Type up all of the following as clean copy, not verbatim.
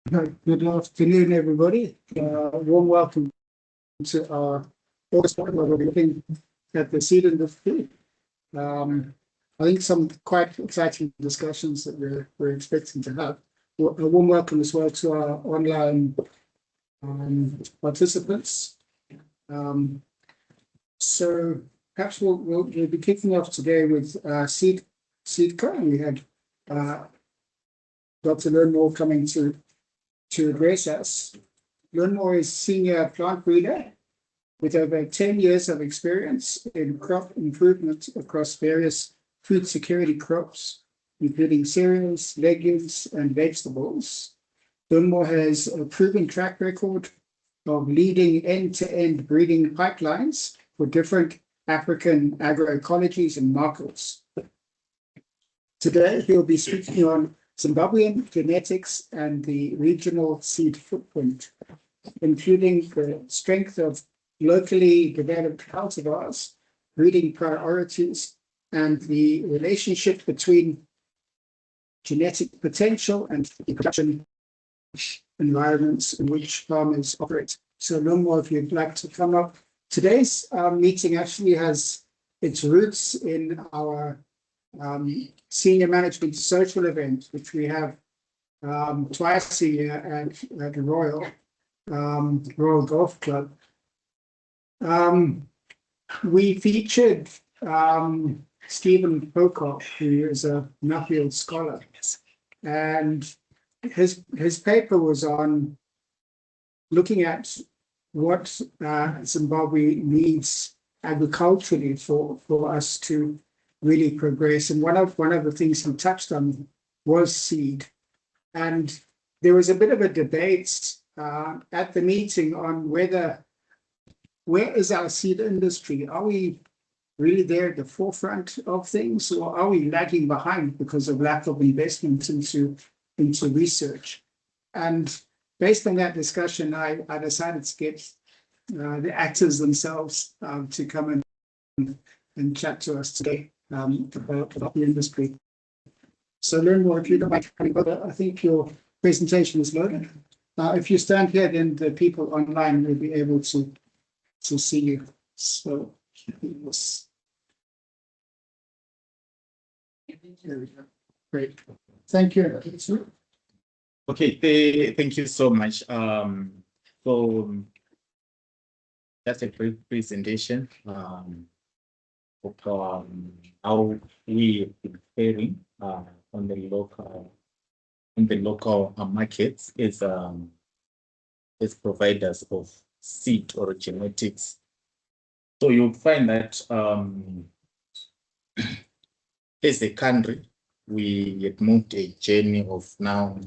Good afternoon, everybody. Warm welcome to our August one, where we'll be looking at the seed industry. I think some quite exciting discussions that we're expecting to have. A warm welcome as well to our online participants. So perhaps we'll be kicking off today with Seedco, and we had Dr. Learnmore coming to address us. Learnmore is senior plant breeder with over 10 years of experience in crop improvement across various food security crops, including cereals, legumes, and vegetables. Learnmore has a proven track record of leading end-to-end breeding pipelines for different African agroecologies and markets. Today, he'll be speaking on Zimbabwean genetics and the regional seed footprint, including the strength of locally developed cultivars, breeding priorities, and the relationship between genetic potential and the production environments in which farmers operate. So learn more if you'd like to come up. Today's meeting actually has its roots in our senior management social event, which we have twice a year at Royal Golf Club. We featured Stephen Pocock, who is a Nuffield scholar, and his paper was on looking at what Zimbabwe needs agriculturally for us to really progress. And one of the things he touched on was seed. And there was a bit of a debate at the meeting on where is our seed industry? Are we really there at the forefront of things, or are we lagging behind because of lack of investment into research? And based on that discussion, I decided to get the actors themselves to come and chat to us today about the industry. So learn more if you don't mind coming over. I think your presentation is loaded. If you stand here, then the people online will be able to see you. So yes. There we go. Great. Thank you. Okay, thank you so much. So that's a brief presentation of how we are preparing on the local markets as providers of seed or genetics. So you'll find that as a country, we had moved a journey of now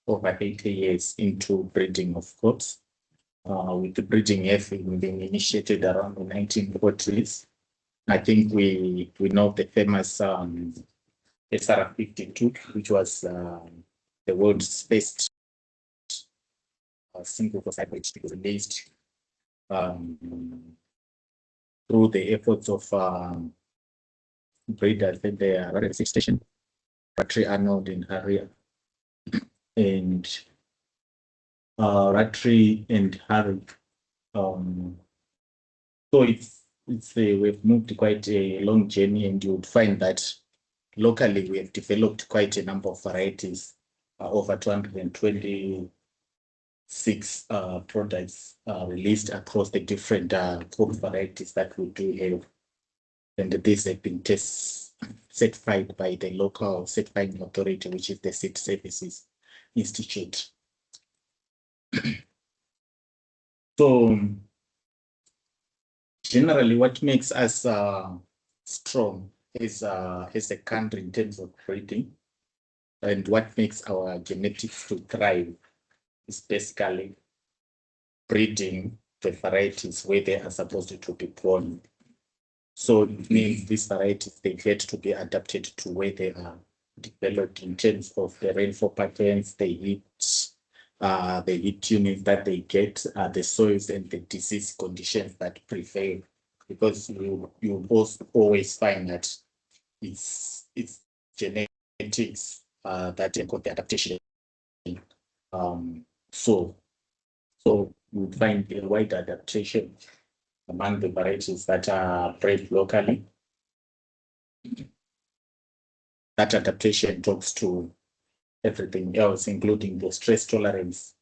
over 80 years into breeding of crops, with the breeding having been initiated around the 1940s. I think we know the famous SR52, which was the world's first single phosphate released through the efforts of breeders at the Harare Seed Station, Ratri Arnold in Harare, and Ratri and Harare. So we've moved quite a long journey, and you would find that locally we have developed quite a number of varieties, over 226 products released across the different crop varieties that we do have. And these have been certified by the local certifying authority, which is the Seed Services Institute. So generally, what makes us strong as a country in terms of breeding, and what makes our genetics to thrive, is basically breeding the varieties where they are supposed to be grown. So it means these varieties, they get to be adapted to where they are developed in terms of the rainfall patterns, the heat units that they get, the soils and the disease conditions that prevail. Because you also always find that it's genetics that encode the adaptation So you would find a wide adaptation among the varieties that are bred locally. That adaptation talks to everything else, including the stress tolerance,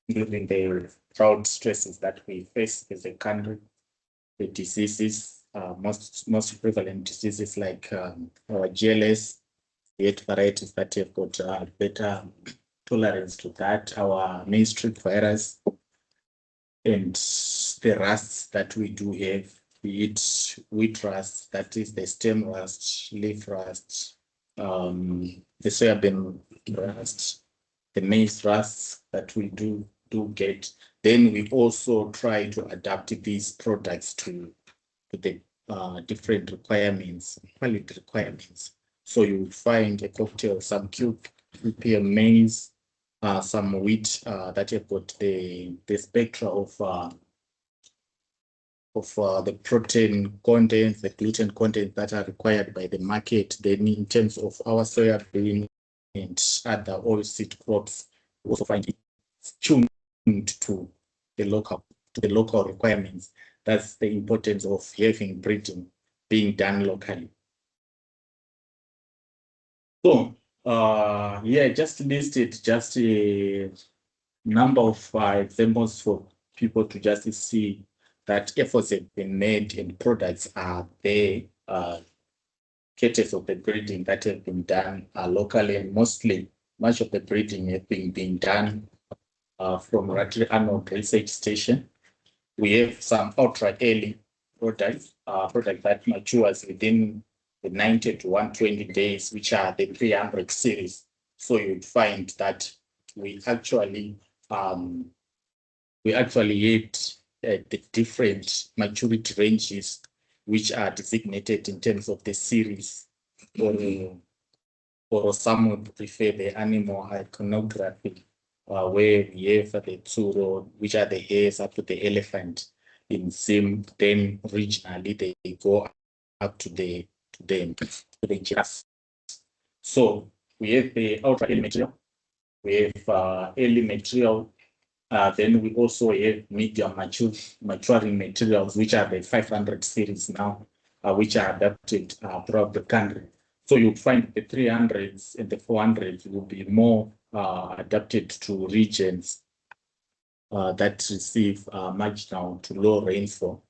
including the drought stresses that we face as a country, the diseases, most prevalent diseases like our GLS, the 8 varieties that have got better tolerance to that, our main streak virus, and the rusts that we do have, be it wheat rust, that is the stem rust, leaf rust, the soybean rust, the maize rust that we do get. Then we also try to adapt these products to the different requirements, quality requirements. So you find a cocktail, some QPM maize, some wheat that have got the spectra of the protein content, the gluten content that are required by the market. Then in terms of our soybean and other oilseed crops, we also find it tuned to the local requirements. That's the importance of having breeding being done locally. So yeah, just listed just a number of examples for people to just see that efforts have been made and products are there, cases of the breeding that have been done locally, and mostly much of the breeding have been being done from Harare Anode Research Station. We have some ultra early products, products that matures within the 90 to 120 days, which are the 300 series. So you'd find that we actually had the different maturity ranges which are designated in terms of the series, or some would prefer the animal iconography, where we have the tsuro, which are the hares up to the elephant in Zim. Then regionally they go up to the giraffe. So we have the ultra early material, we have early material. Then we also have medium maturing materials, which are the 500 series now, which are adapted throughout the country. So you'll find the 300s and the 400s will be more adapted to regions that receive marginal to low rainfall,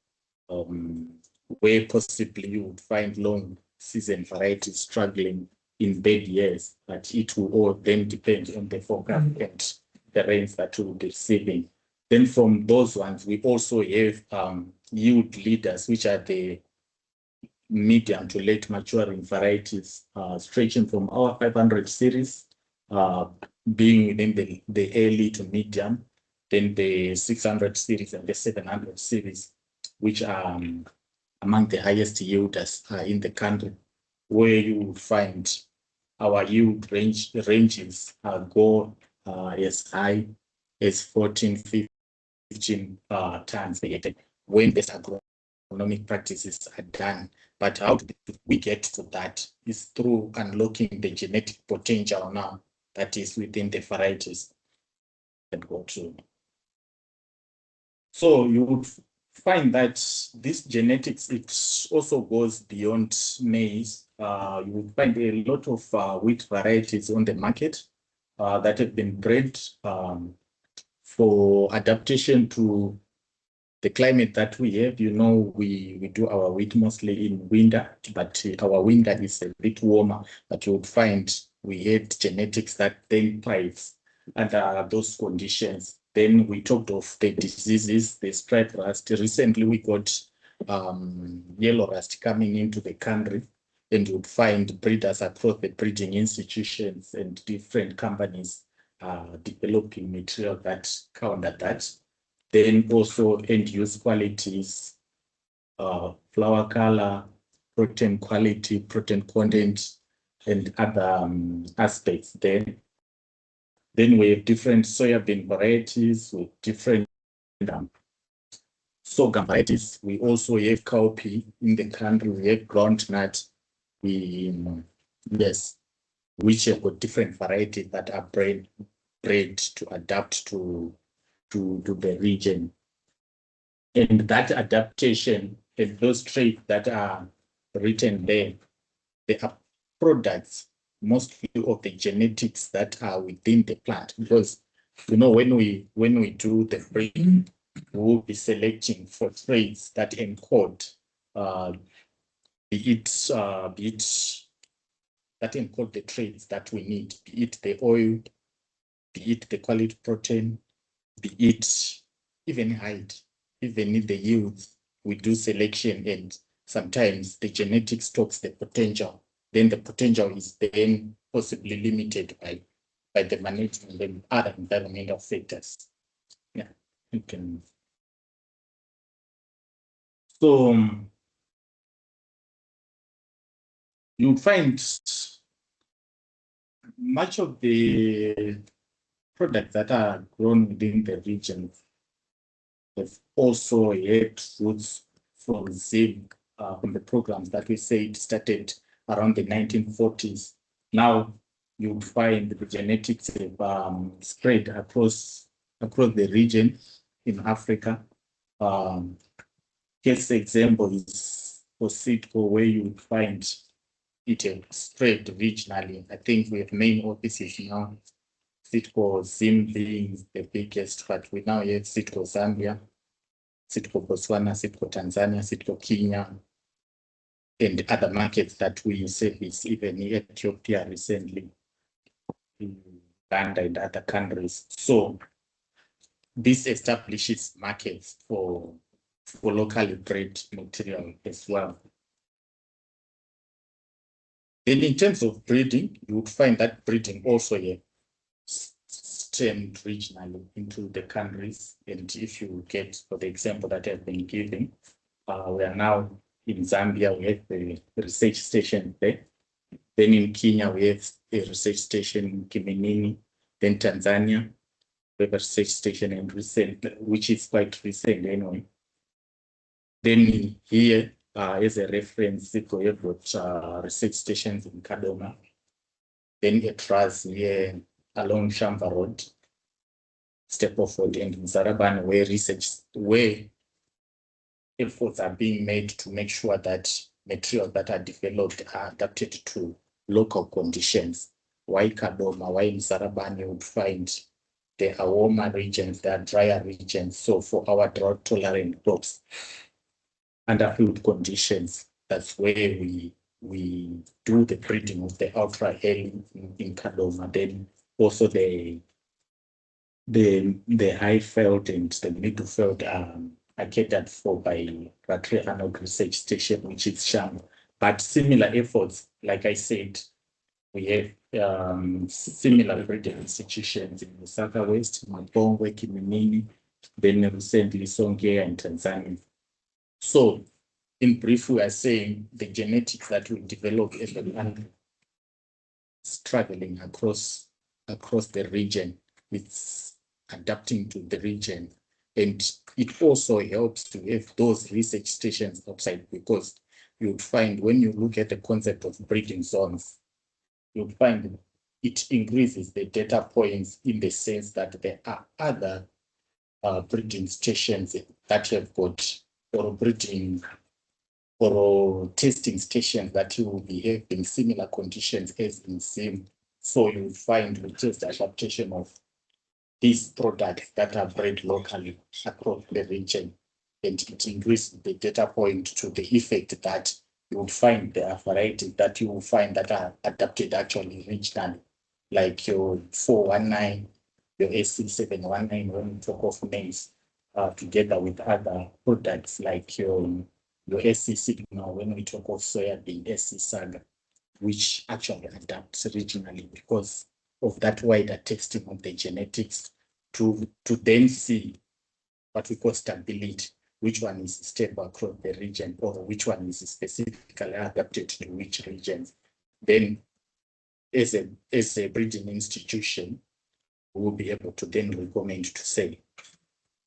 where possibly you would find long season varieties struggling in bad years, but it will all then depend on the forecast and the rains that we'll be receiving. Then from those ones, we also have yield leaders, which are the medium to late maturing varieties, stretching from our 500 series, being within the early to medium, then the 600 series and the 700 series, which are among the highest yielders in the country, where you will find our yield ranges go as high as 14, 15 tons per hectare when best agronomic practices are done. But how do we get to that? Is through unlocking the genetic potential now that is within the varieties that go through. So you would find that this genetics, it also goes beyond maize. You would find a lot of wheat varieties on the market that have been bred for adaptation to the climate that we have. You know, we do our wheat mostly in winter, but our winter is a bit warmer. But you would find we had genetics that then thrives under those conditions. Then we talked of the diseases, the striped rust. Recently, we got yellow rust coming into the country, and you would find breeders across the breeding institutions and different companies developing material that counter that. Then also end-use qualities, flower color, protein quality, protein content, and other aspects. Then we have different soybean varieties with different sorghum varieties. We also have cowpea in the country. We have groundnut. Yes, which have got different varieties that are bred bred to adapt to the region. And that adaptation and those traits that are written there, they are products mostly of the genetics that are within the plant. Because when we do the breeding, we will be selecting for traits that encode be it that encode the traits that we need, be it the oil, be it the quality protein, be it even height, even in the yield. We do selection, and sometimes the genetics talks the potential. Then the potential is then possibly limited by the management and other environmental factors. Yeah, you can. So you'll find much of the products that are grown within the region have also had roots from ZIM, from the programs that we said started around the 1940s. Now you find the genetics have spread across the region in Africa. Case example is for Sitco, where you find it has spread regionally. I think we have main offices now. Sitco Zim being the biggest, but we now have Sitco Zambia, Sitco Botswana, Sitco Tanzania, Sitco Kenya, and other markets that we service, even Ethiopia recently, Uganda and other countries. So this establishes markets for locally bred material as well. Then in terms of breeding, you would find that breeding also stemmed regionally into the countries. And if you get, for the example that I've been giving, we are now in Zambia, we have the research station there. Then in Kenya, we have a research station in Kiminini. Then Tanzania, we have a research station in recent, which is quite recent anyway. Then here, as a reference, we have got research stations in Kadoma. Then at Ras here along Shamba Road, Staplefold, and in Zarabani, where efforts are being made to make sure that materials that are developed are adapted to local conditions. Why Kadoma, why in Zarabani you would find there are warmer regions, there are drier regions. So for our drought-tolerant crops, under field conditions, that's where we do the breeding of the ultra early in Kadoma. Then also the high field and the middle field are catered for by Ratri Anode Research Station, which is Sham. But similar efforts, like I said, we have similar breeding institutions in the Southwest, Mabongwe, Kiminini, then recently Songea and Tanzania. So in brief, we are saying the genetics that we develop as a land is traveling across the region, it's adapting to the region. And it also helps to have those research stations outside, because you would find when you look at the concept of breeding zones, you'll find it increases the data points in the sense that there are other breeding stations that have got, or breeding or testing stations that will be having similar conditions as in Zim. So you find the test adaptation of these products that are bred locally across the region, and it increases the data point to the effect that you will find there are varieties that you will find that are adapted actually regionally, like your 419, your SC719, when you talk of maize, together with other products like your SC signal, when we talk of soybean, SC saga, which actually adapts regionally because of that wider testing of the genetics to then see what we call stability, which one is stable across the region, or which one is specifically adapted to which regions. Then as a breeding institution, we will be able to then recommend to say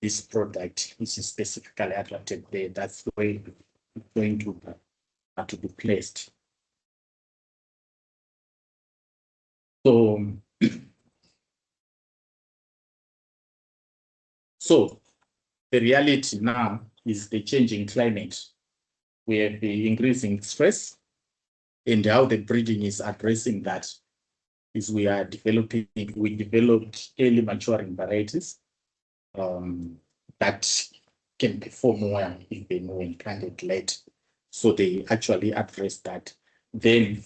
this product which is specifically adapted there, that's the way it's going to be placed. So So the reality now is the changing climate. We have the increasing stress, and how the breeding is addressing that is we developed early maturing varieties that can perform well even when planted late. So they actually address that. Then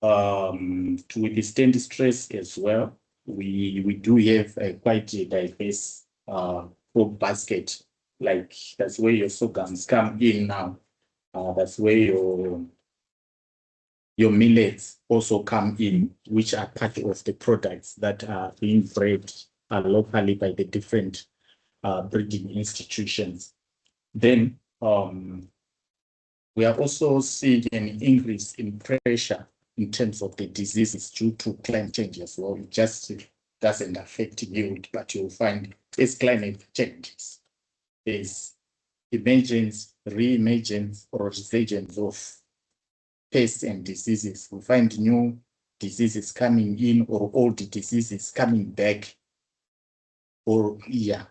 to withstand stress as well, we do have quite a diverse crop basket. Like that's where your sorghums come in now. That's where your millets also come in, which are part of the products that are being bred locally by the different breeding institutions. Then we are also seeing an increase in pressure in terms of the diseases due to climate change as well. It just doesn't affect yield, but you'll find as climate changes, there's emergence, re-emergence, or resurgence of pests and diseases. We find new diseases coming in or old diseases coming back, or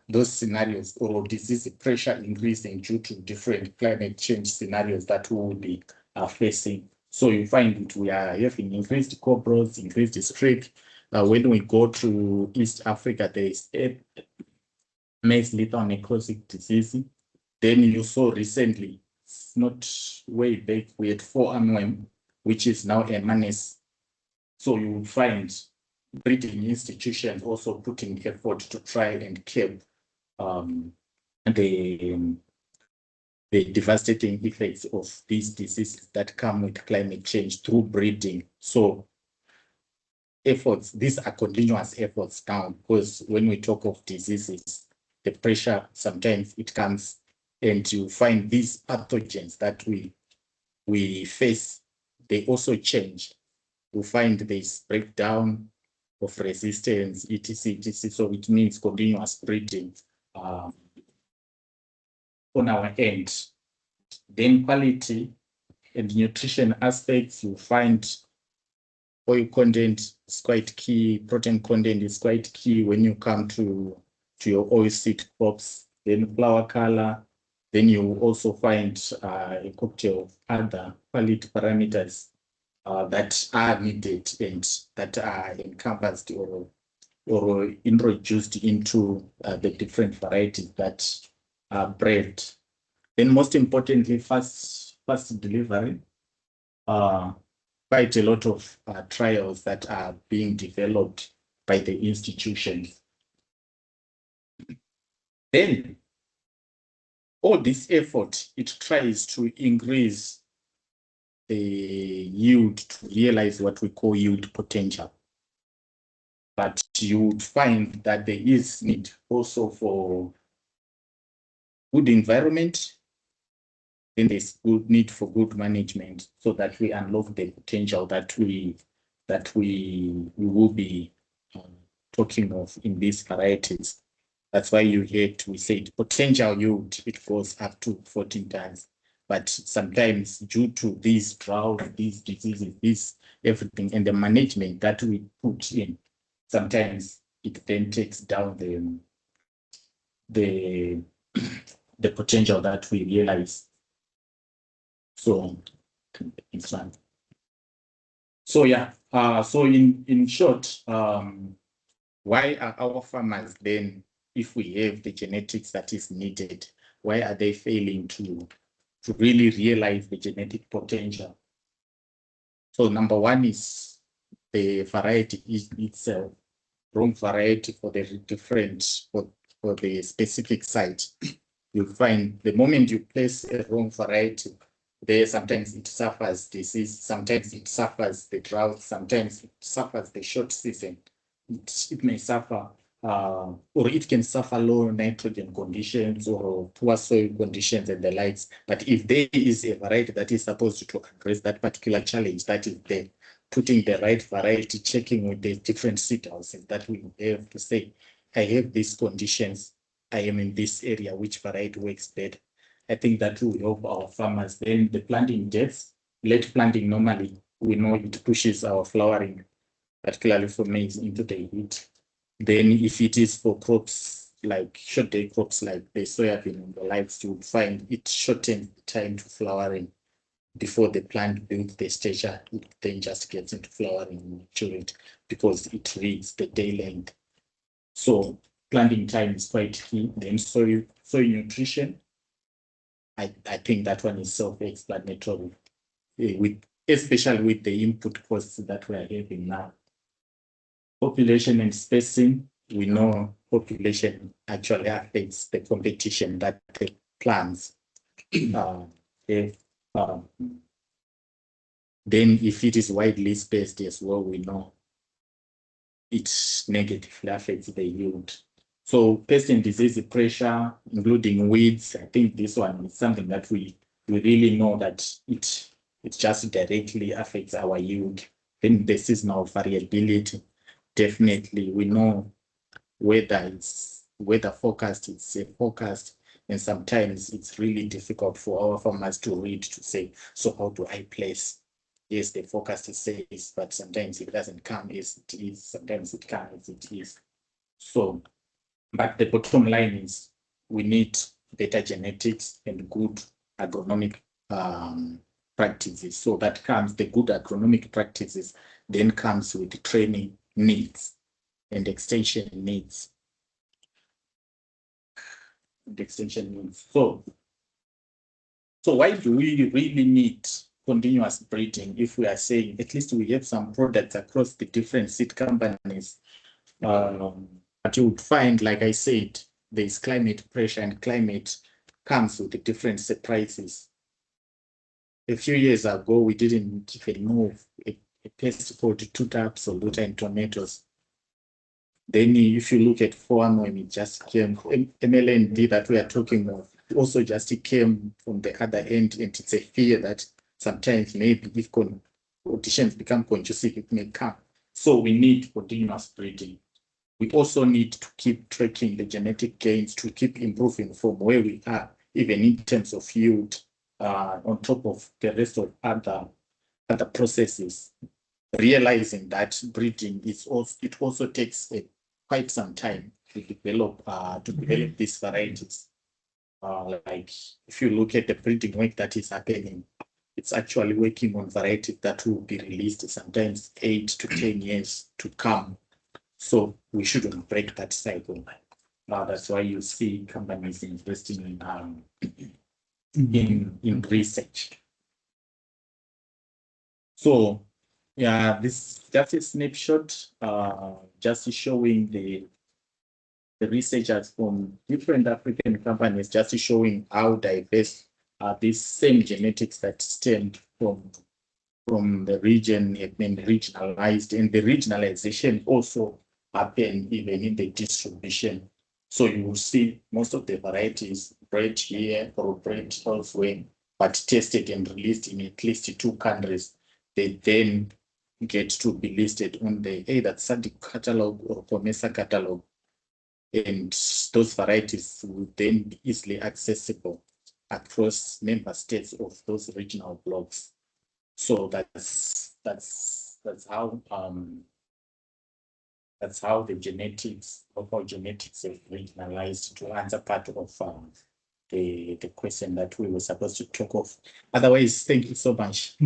those scenarios, or disease pressure increasing due to different climate change scenarios that we will be facing. So you find that we are having increased cobras, increased streak. When we go to East Africa, there is maize lethal necrotic disease. Then you saw recently, not way back, we had 4 armworm, which is now a menace. So you will find breeding institutions also putting effort to try and curb the devastating effects of these diseases that come with climate change through breeding. So efforts, these are continuous efforts now, because when we talk of diseases, the pressure, sometimes it comes, and you find these pathogens that we face, they also change. You find this breakdown of resistance, etc., etc. So it means continuous breeding on our end. Then quality and nutrition aspects, you find oil content is quite key, protein content is quite key when you come to your oilseed crops. Then flower color, then you also find a cocktail of other quality parameters that are needed and that are encompassed or introduced into the different varieties that are bred. Then most importantly, fast delivery. Quite a lot of trials that are being developed by the institutions. Then all this effort, it tries to increase the yield to realize what we call yield potential. But you would find that there is need also for good environment, then there's good need for good management so that we unlock the potential that we will be talking of in these varieties. That's why we said potential yield, it goes up to 14 times. But sometimes due to these drought, these diseases, this everything, and the management that we put in, sometimes it then takes down the potential that we realize. So it's fine. So so in short, why are our farmers then, if we have the genetics that is needed, why are they failing to really realize the genetic potential? So number one is the variety itself, wrong variety for the different, for the specific site. You find the moment you place a wrong variety, there sometimes it suffers disease, sometimes it suffers the drought, sometimes it suffers the short season. It may suffer, or it can suffer low nitrogen conditions or poor soil conditions and the likes. But if there is a variety that is supposed to address that particular challenge, that is there, putting the right variety, checking with the different seed houses that we have to say, I have these conditions, I am in this area, which variety works better. I think that will help our farmers. Then the planting depths, late planting normally, we know it pushes our flowering, particularly for maize, into the heat. Then if it is for crops like short day crops like the soybean and the likes, you would find it shortens the time to flowering. Before the plant builds the stature, it then just gets into flowering and maturity because it reads the day length. So planting time is quite key. Then soil nutrition, I think that one is self-explanatory, especially with the input costs that we are having now. Population and spacing, we know population actually affects the competition that the plants have. Then if it is widely spaced as well, we know it negatively affects the yield. So pest and disease pressure, including weeds, I think this one is something that we really know that it just directly affects our yield. Then the seasonal variability, definitely we know weather forecast, it's a forecast, and sometimes it's really difficult for our farmers to read to say, so how do I place? Yes, the forecast says, but sometimes it doesn't come as it is, sometimes it comes as it is. So, but the bottom line is we need better genetics and good agronomic practices. So that comes, the good agronomic practices then comes with the training needs and extension needs. So why do we really need continuous breeding if we are saying at least we have some products across the different seed companies? But you would find, like I said, there's climate pressure, and climate comes with the different surprises. A few years ago, we didn't even know a pest called tuta absoluta in tomatoes. Then if you look at foreign, when it just came, MLND that we are talking of, also just came from the other end, and it's a fear that sometimes maybe if conditions become conducive, it may come. So we need continuous breeding. We also need to keep tracking the genetic gains to keep improving from where we are, even in terms of yield, on top of the rest of other processes. Realizing that breeding is also, it also takes quite some time to develop these varieties. Like if you look at the breeding work that is happening, it's actually working on varieties that will be released sometimes 8 to 10 years to come. So we shouldn't break that cycle. That's why you see companies investing in research. So yeah, this just a snapshot, just showing the researchers from different African companies, just showing how diverse these same genetics that stemmed from the region have been regionalized, and the regionalization also happened even in the distribution. So you will see most of the varieties bred here or bred elsewhere, but tested and released in at least 2 countries. They then get to be listed on the either SADC catalog or COMESA catalog, and those varieties will then be easily accessible across member states of those regional blocks. So that's how the genetics, local genetics, have regionalized to answer part of the question that we were supposed to talk of. Otherwise, thank you so much.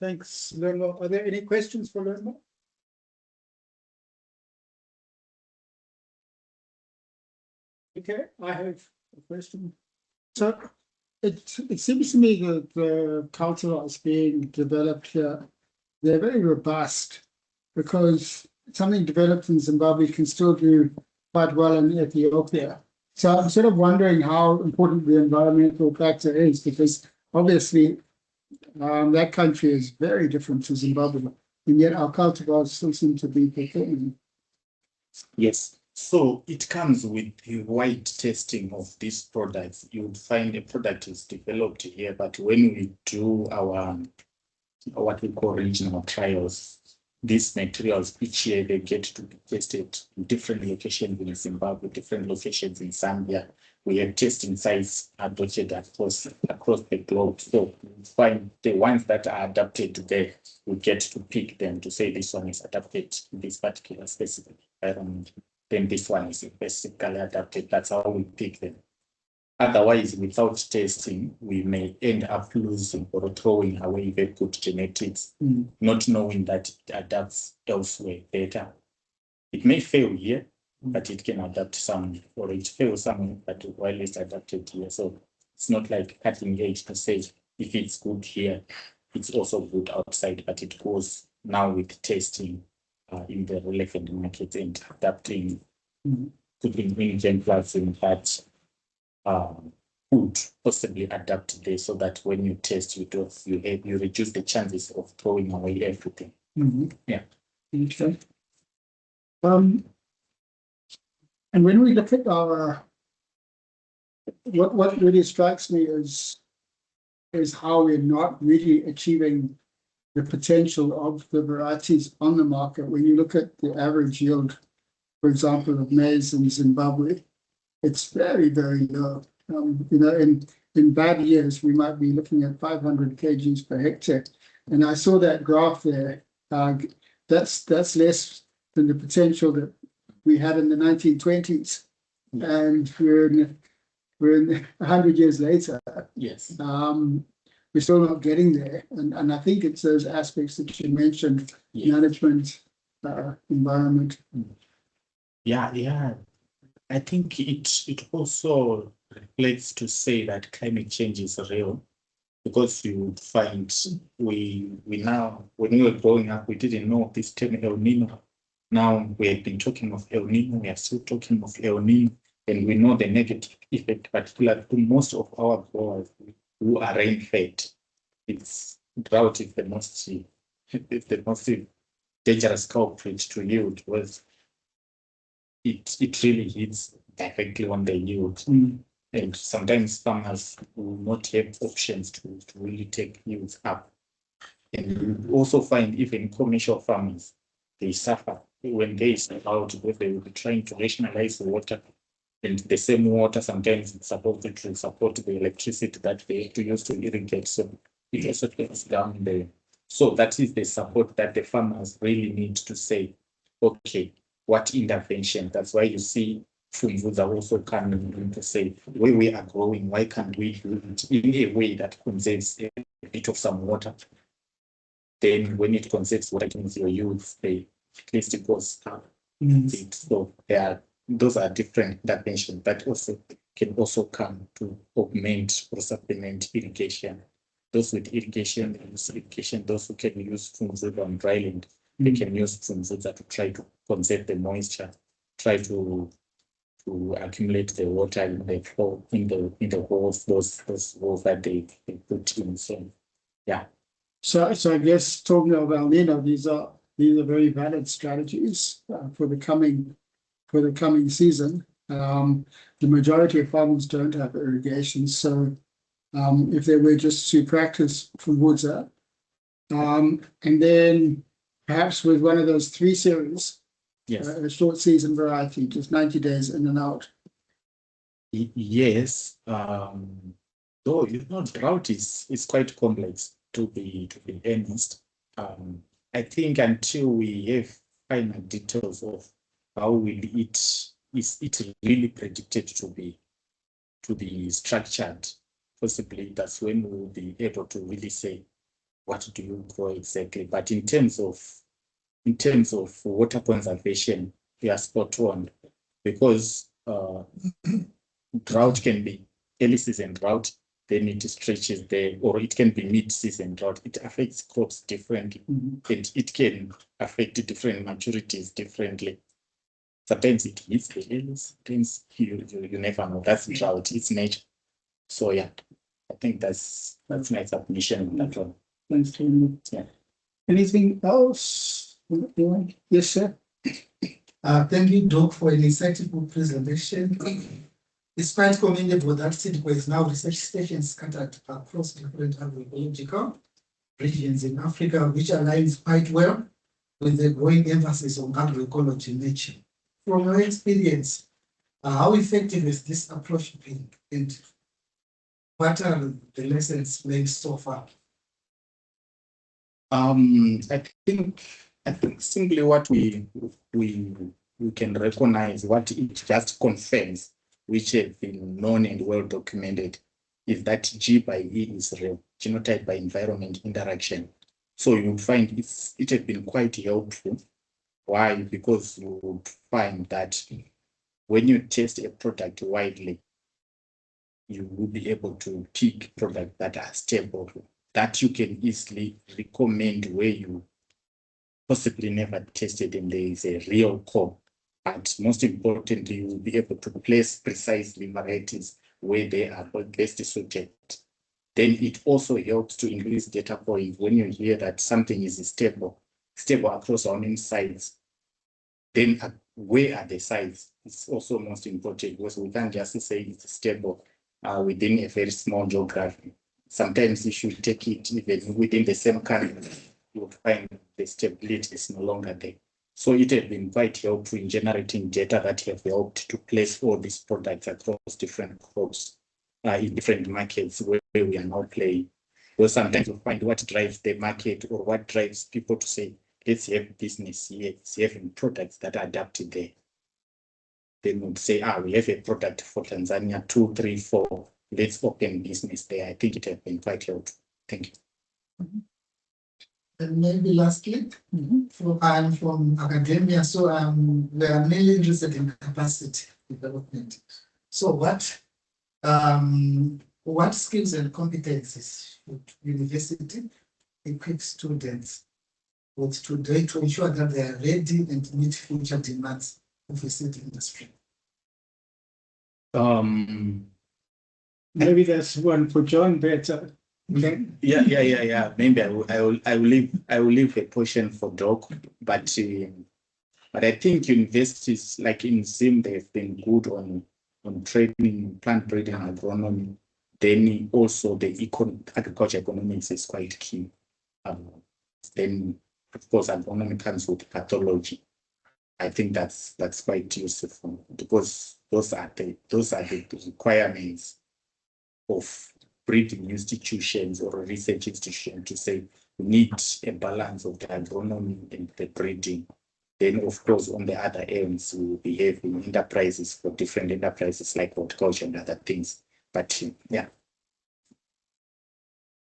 Thanks, Lermo. Are there any questions for Lermo? Okay, I have a question. So it seems to me that the cultivars being developed here, they're very robust, because something developed in Zimbabwe can still do quite well in Ethiopia. So I'm sort of wondering how important the environmental factor is, because obviously that country is very different to Zimbabwe, and yet our cultivars still seem to be performing. Yes. So it comes with a wide testing of these products. You would find a product is developed here, but when we do our what we call regional trials, these materials each year they get to be tested in different locations in Zimbabwe, different locations in Zambia. We have testing sites dotted across the globe. So we find the ones that are adapted there, we get to pick them to say this one is adapted to this particular specific environment. Then this one is basically adapted. That's how we pick them. Otherwise, without testing, we may end up losing or throwing away very good genetics, not knowing that it adapts elsewhere better. It may fail here, but it can adapt somewhere, or it fails somewhere, but while it's adapted here. So it's not like cutting edge to say if it's good here, it's also good outside, but it goes now with testing in the relevant market and adapting, putting in exemplars in that could possibly adapt there, so that when you test, you reduce the chances of throwing away everything. Yeah. Okay. And when we look at our, what really strikes me is how we're not really achieving the potential of the varieties on the market. When you look at the average yield, for example, of maize in Zimbabwe, it's very, very low. In bad years, we might be looking at 500 kgs per hectare. And I saw that graph there. That's less than the potential that we had in the 1920s. And we're 100 years later. Yes. We're still not getting there. And I think it's those aspects that you mentioned, management, environment. Yeah. I think it also reflects to say that climate change is real, because you find we now, when we were growing up, we didn't know this term El Nino. Now we have been talking of El Nino, we are still talking of El Nino, and we know the negative effect, particularly to most of our growers who are rain-fed. It's drought is the most dangerous culprit to yield, because it really hits directly on the yield. And sometimes farmers will not have options to really take yields up. And you also find even commercial farmers, they suffer when they start out, because they will be trying to rationalize the water. And the same water, sometimes it's supposed to support the electricity that they have to use to irrigate. So it also gets down there. So that is the support that the farmers really need to say, okay, what intervention? That's why you see foods are also coming in to say, where we are growing, why can't we do it in a way that conserves a bit of some water? Then when it conserves water, it means your yields, at least it goes up. So those are different interventions that also can also come to augment or supplement irrigation. Those with irrigation, those who can use foods on dry land, they can use foods to try to conserve the moisture, try to accumulate the water in the holes, those holes that they put in. So yeah. So I guess talking of El Nino, these are very valid strategies for the coming season. The majority of farmers don't have irrigation, so if they were just to practice from woods up, and then perhaps with one of those 3 series, a short season variety, just 90 days in and out. Yes. Though drought is quite complex, to be honest. I think until we have final details of how is it really predicted to be structured, possibly that's when we will be able to really say what do you grow exactly. But in terms of water conservation, we are spot on, because drought can be early season drought, then it stretches there, or it can be mid-season drought. It affects crops differently, and it can affect different maturities differently. Sometimes it hits the early, sometimes you never know. That's drought, it's nature. So yeah, I think that's my submission on that one. Thanks, Tim. Yeah. Anything else? Yes, sir. Thank you, Doc, for an insightful presentation. It's quite commendable that CIDCO is now research stations scattered across different agroecological regions in Africa, which aligns quite well with a growing emphasis on agroecology and nature. From your experience, how effective is this approach been, and what are the lessons learned so far? I think simply what we can recognize, what it just confirms, which has been known and well documented, is that G by E is real, genotype by environment interaction. So you would find it has been quite helpful. Why? Because you would find that when you test a product widely, you will be able to pick products that are stable, that you can easily recommend where you possibly never tested and there is a real core. But most importantly, you will be able to place precisely varieties where they are best suited. Then it also helps to increase data points when you hear that something is stable across how many sites. Then where are the sites? It's also most important, because we can't just say it's stable within a very small geography. Sometimes you should take it even within the same country, you will find the stability is no longer there. So it has been quite helpful in generating data that have helped to place all these products across different crops in different markets where we are now playing. Because sometimes you find what drives the market or what drives people to say, let's have business here, it's having products that are adapted there. They would say, we have a product for Tanzania, 2, 3, 4. Let's open business there. I think it has been quite helpful. Thank you. And maybe lastly, I'm from academia, so we are mainly interested in capacity development. So what skills and competencies should university equip students with today to ensure that they are ready and meet future demands of the seed industry? Maybe that's one for John better. Okay. Yeah. Maybe I will leave a portion for Doc, but I think universities like in Zim, they've been good on training, plant breeding, agronomy. Then also the agriculture economics is quite key. Then of course agronomy comes with pathology. I think that's quite useful, because those are the requirements of breeding institutions or research institutions to say we need a balance of the agronomy and the breeding. Then, of course, on the other ends, we will be having enterprises for different enterprises like horticulture and other things. But yeah.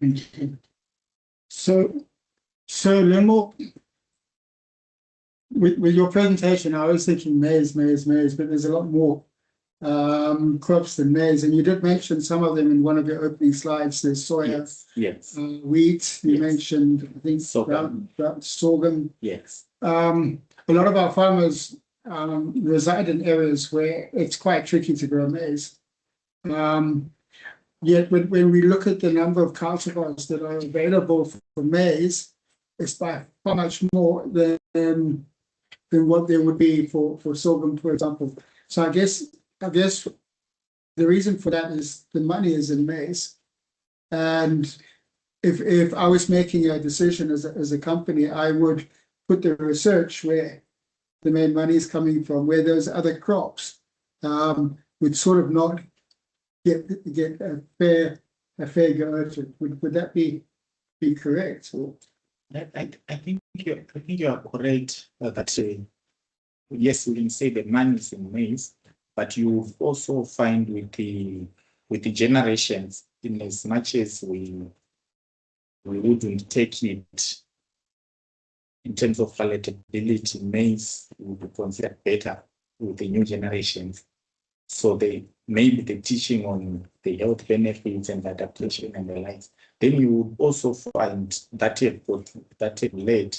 Thank you. So Lemo, with your presentation, I was thinking maize, but there's a lot more crops than maize, and you did mention some of them in one of your opening slides. There's soya, yes. Wheat. You mentioned, I think, sorghum. Yes. A lot of our farmers reside in areas where it's quite tricky to grow maize. Yet when we look at the number of cultivars that are available for maize, it's by far much more than what there would be for sorghum, for example. So I guess the reason for that is the money is in maize. And if I was making a decision as a company, I would put the research where the main money is coming from, where those other crops would sort of not get a fair go at it. Would that be correct? Or? I think you are correct that yes, we can say the money is in maize, but you also find with the generations, in as much as we wouldn't take it in terms of palatability, maize would be considered better with the new generations. So maybe the teaching on the health benefits and adaptation and the likes. Then you would also find that led.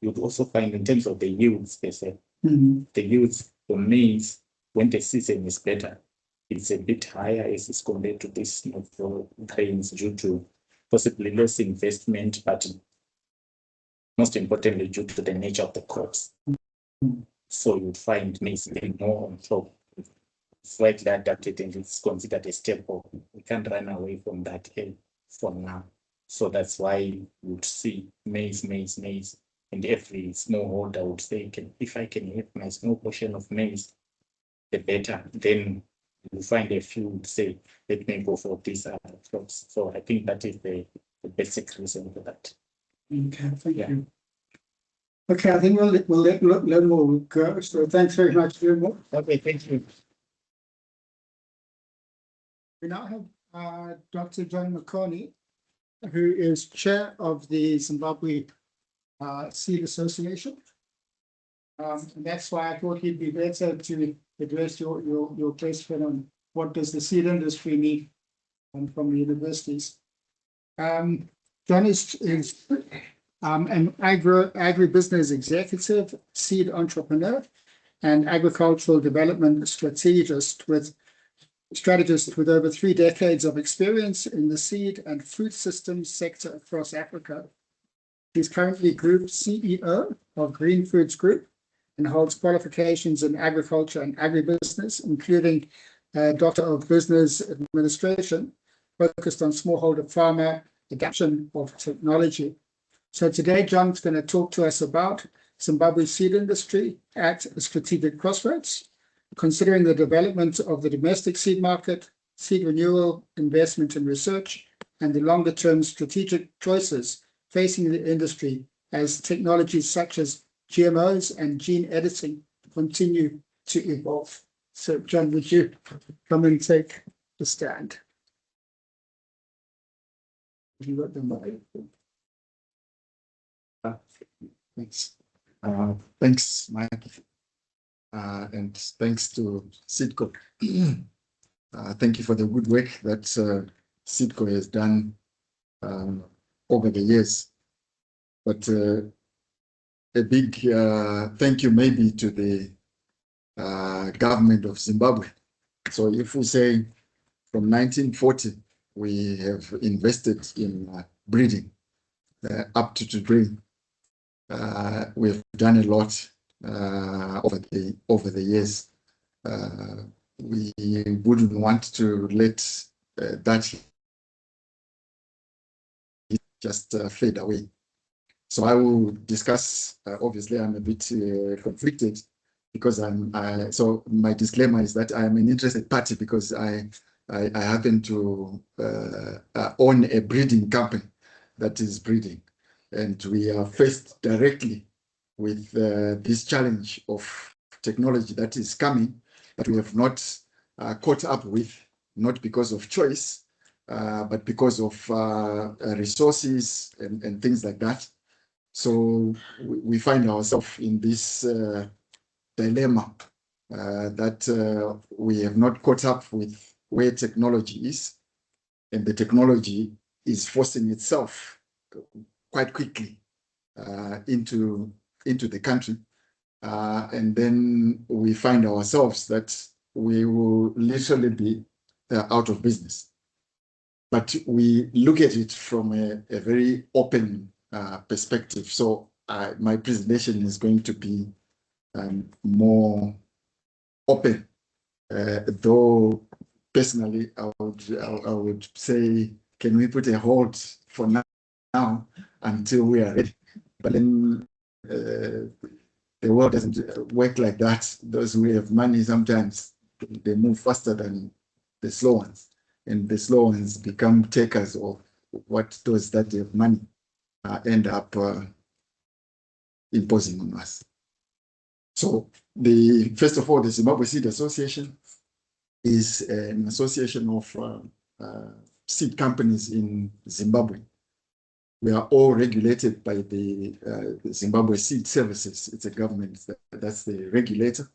You'd also find in terms of the yields, they say, the yields for maize when the season is better, it's a bit higher as is compared to this grains due to possibly less investment, but most importantly due to the nature of the crops. So you'd find maize being more on top, slightly adapted, and it's considered a staple. We can't run away from that for now. So that's why you'd see maize. and every smallholder would say, if I can have my small portion of maize, the better. Then you find a few would say, let me go for these crops. So I think that is the basic reason for that. Okay, thank you. Okay, I think we'll let Lenmore go. So thanks very much, Lenmore. Okay, thank you. We now have Dr. John McCarney, who is chair of the Zimbabwe Seed Association. And that's why I thought he'd be better to address your question on what does the seed industry need from the universities. John is an agribusiness executive, seed entrepreneur, and agricultural development strategist with over 3 decades of experience in the seed and fruit systems sector across Africa. He's currently Group CEO of Green Foods Group and holds qualifications in agriculture and agribusiness, including Doctor of Business Administration, focused on smallholder farmer adoption of technology. So today, John's going to talk to us about Zimbabwe's seed industry at a strategic crossroads, considering the development of the domestic seed market, seed renewal, investment in research, and the longer-term strategic choices facing the industry as technologies such as GMOs and gene editing continue to evolve. So, John, would you come and take the stand? You got the mic. Thanks. Thanks, Mike. And thanks to SEEDCO. Thank you for the good work that SEEDCO has done over the years. But a big thank you maybe to the government of Zimbabwe. So if we say from 1940, we have invested in breeding up to today. We've done a lot over the years. We wouldn't want to let that just fade away. So I will discuss. Obviously, I'm a bit conflicted because so my disclaimer is that I am an interested party because I happen to own a breeding company that is breeding, and we are faced directly with this challenge of technology that is coming that we have not caught up with, not because of choice, but because of resources and things like that. So we find ourselves in this dilemma that we have not caught up with where technology is, and the technology is forcing itself quite quickly into the country. And then we find ourselves that we will literally be out of business. But we look at it from a very open perspective. So my presentation is going to be more open, though personally I would say, can we put a hold for now until we are ready? But then the world doesn't work like that. Those who have money, sometimes they move faster than the slow ones, and the slow ones become takers of what those that have money end up imposing on us. So first of all, the Zimbabwe Seed Association is an association of seed companies in Zimbabwe. We are all regulated by the Zimbabwe Seed Services. It's a government that's the regulator.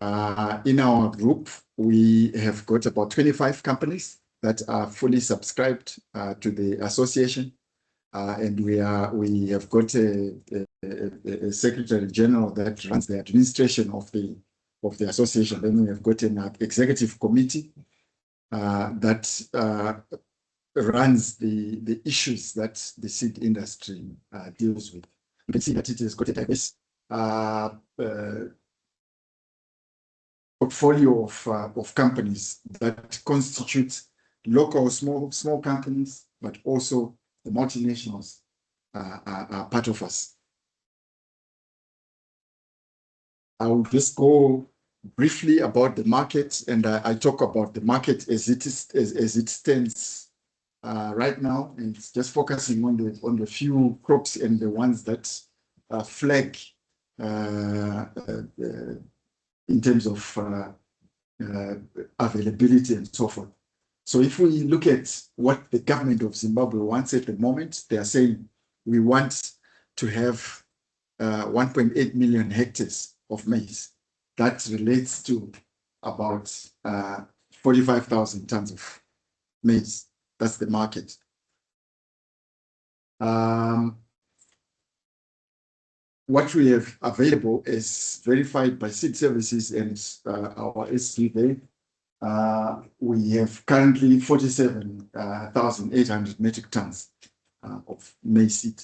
In our group, we have got about 25 companies that are fully subscribed to the association. And we have got a secretary general that runs the administration of the association. Then we have got an executive committee that runs the issues that the seed industry deals with. You can see that it has got a diverse portfolio of companies that constitute local small companies, but also the multinationals are part of us. I will just go briefly about the market, and I talk about the market as it is, as it stands right now. And it's just focusing on the few crops and the ones that flag in terms of availability and so forth. So if we look at what the government of Zimbabwe wants at the moment, they are saying we want to have 1.8 million hectares of maize. That relates to about 45,000 tons of maize. That's the market. What we have available is verified by seed services and our SC. We have currently 47,800 metric tons of maize seed.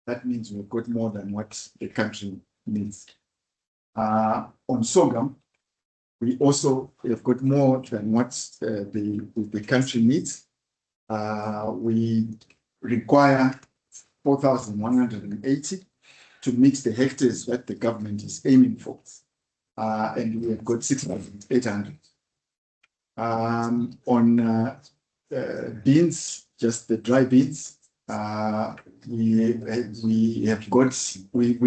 That means we've got more than what the country needs. On sorghum, we also have got more than what the country needs. We require 4,180 to meet the hectares that the government is aiming for. And we have got 6,800. On beans, just the dry beans, we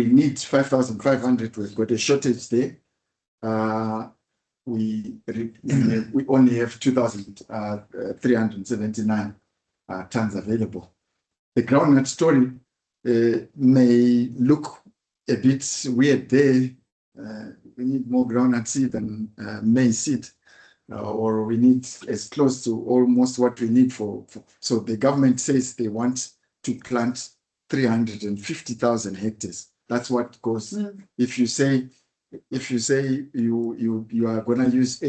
need 5,500. We've got a shortage there. We only have 2,379 tons available. The groundnut story may look a bit weird there. We need more groundnut seed than maize seed, or we need as close to almost what we need for. So the government says they want to plant 350,000 hectares. That's what goes. If you say you are going to use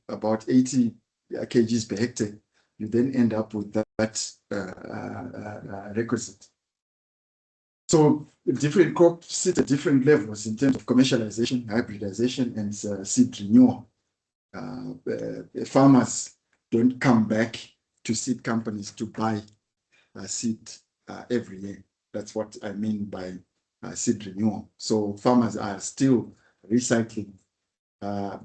about 80 kgs per hectare, you then end up with that requisite. So different crops sit at different levels in terms of commercialization, hybridization, and seed renewal. Farmers don't come back to seed companies to buy seed every year. That's what I mean by seed renewal. So farmers are still recycling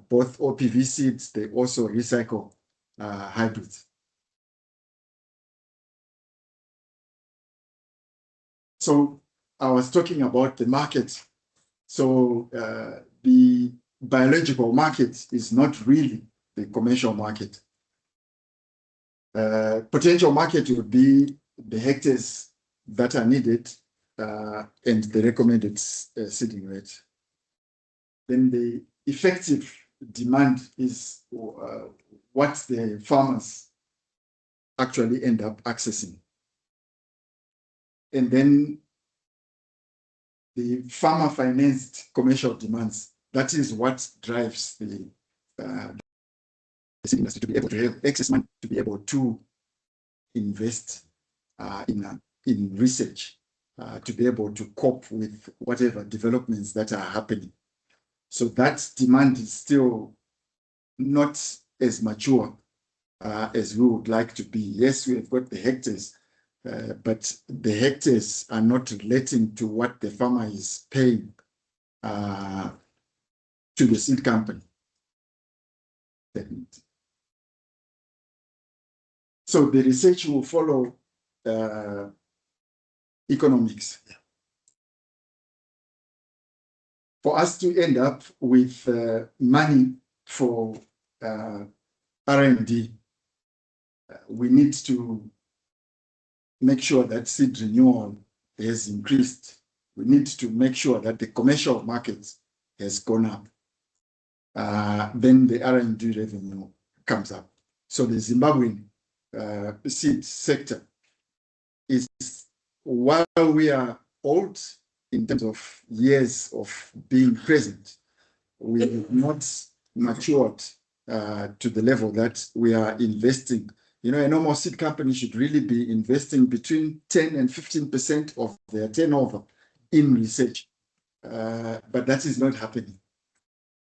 both OPV seeds. They also recycle hybrids. So I was talking about the market. So the biological market is not really the commercial market. Potential market would be the hectares that are needed and the recommended seeding rate. Then the effective demand is what the farmers actually end up accessing. And then the farmer financed commercial demands, that is what drives the seed industry to be able to have excess money, to be able to invest in research, to be able to cope with whatever developments that are happening. So that demand is still not as mature as we would like to be. Yes, we have got the hectares, but the hectares are not relating to what the farmer is paying to the seed company. So the research will follow economics. For us to end up with money for R&D, we need to make sure that seed renewal has increased. We need to make sure that the commercial market has gone up. Then the R&D revenue comes up. So the Zimbabwean seed sector is, while we are old in terms of years of being present, we have not matured to the level that we are investing. You know, a normal seed company should really be investing between 10 and 15% of their turnover in research. But that is not happening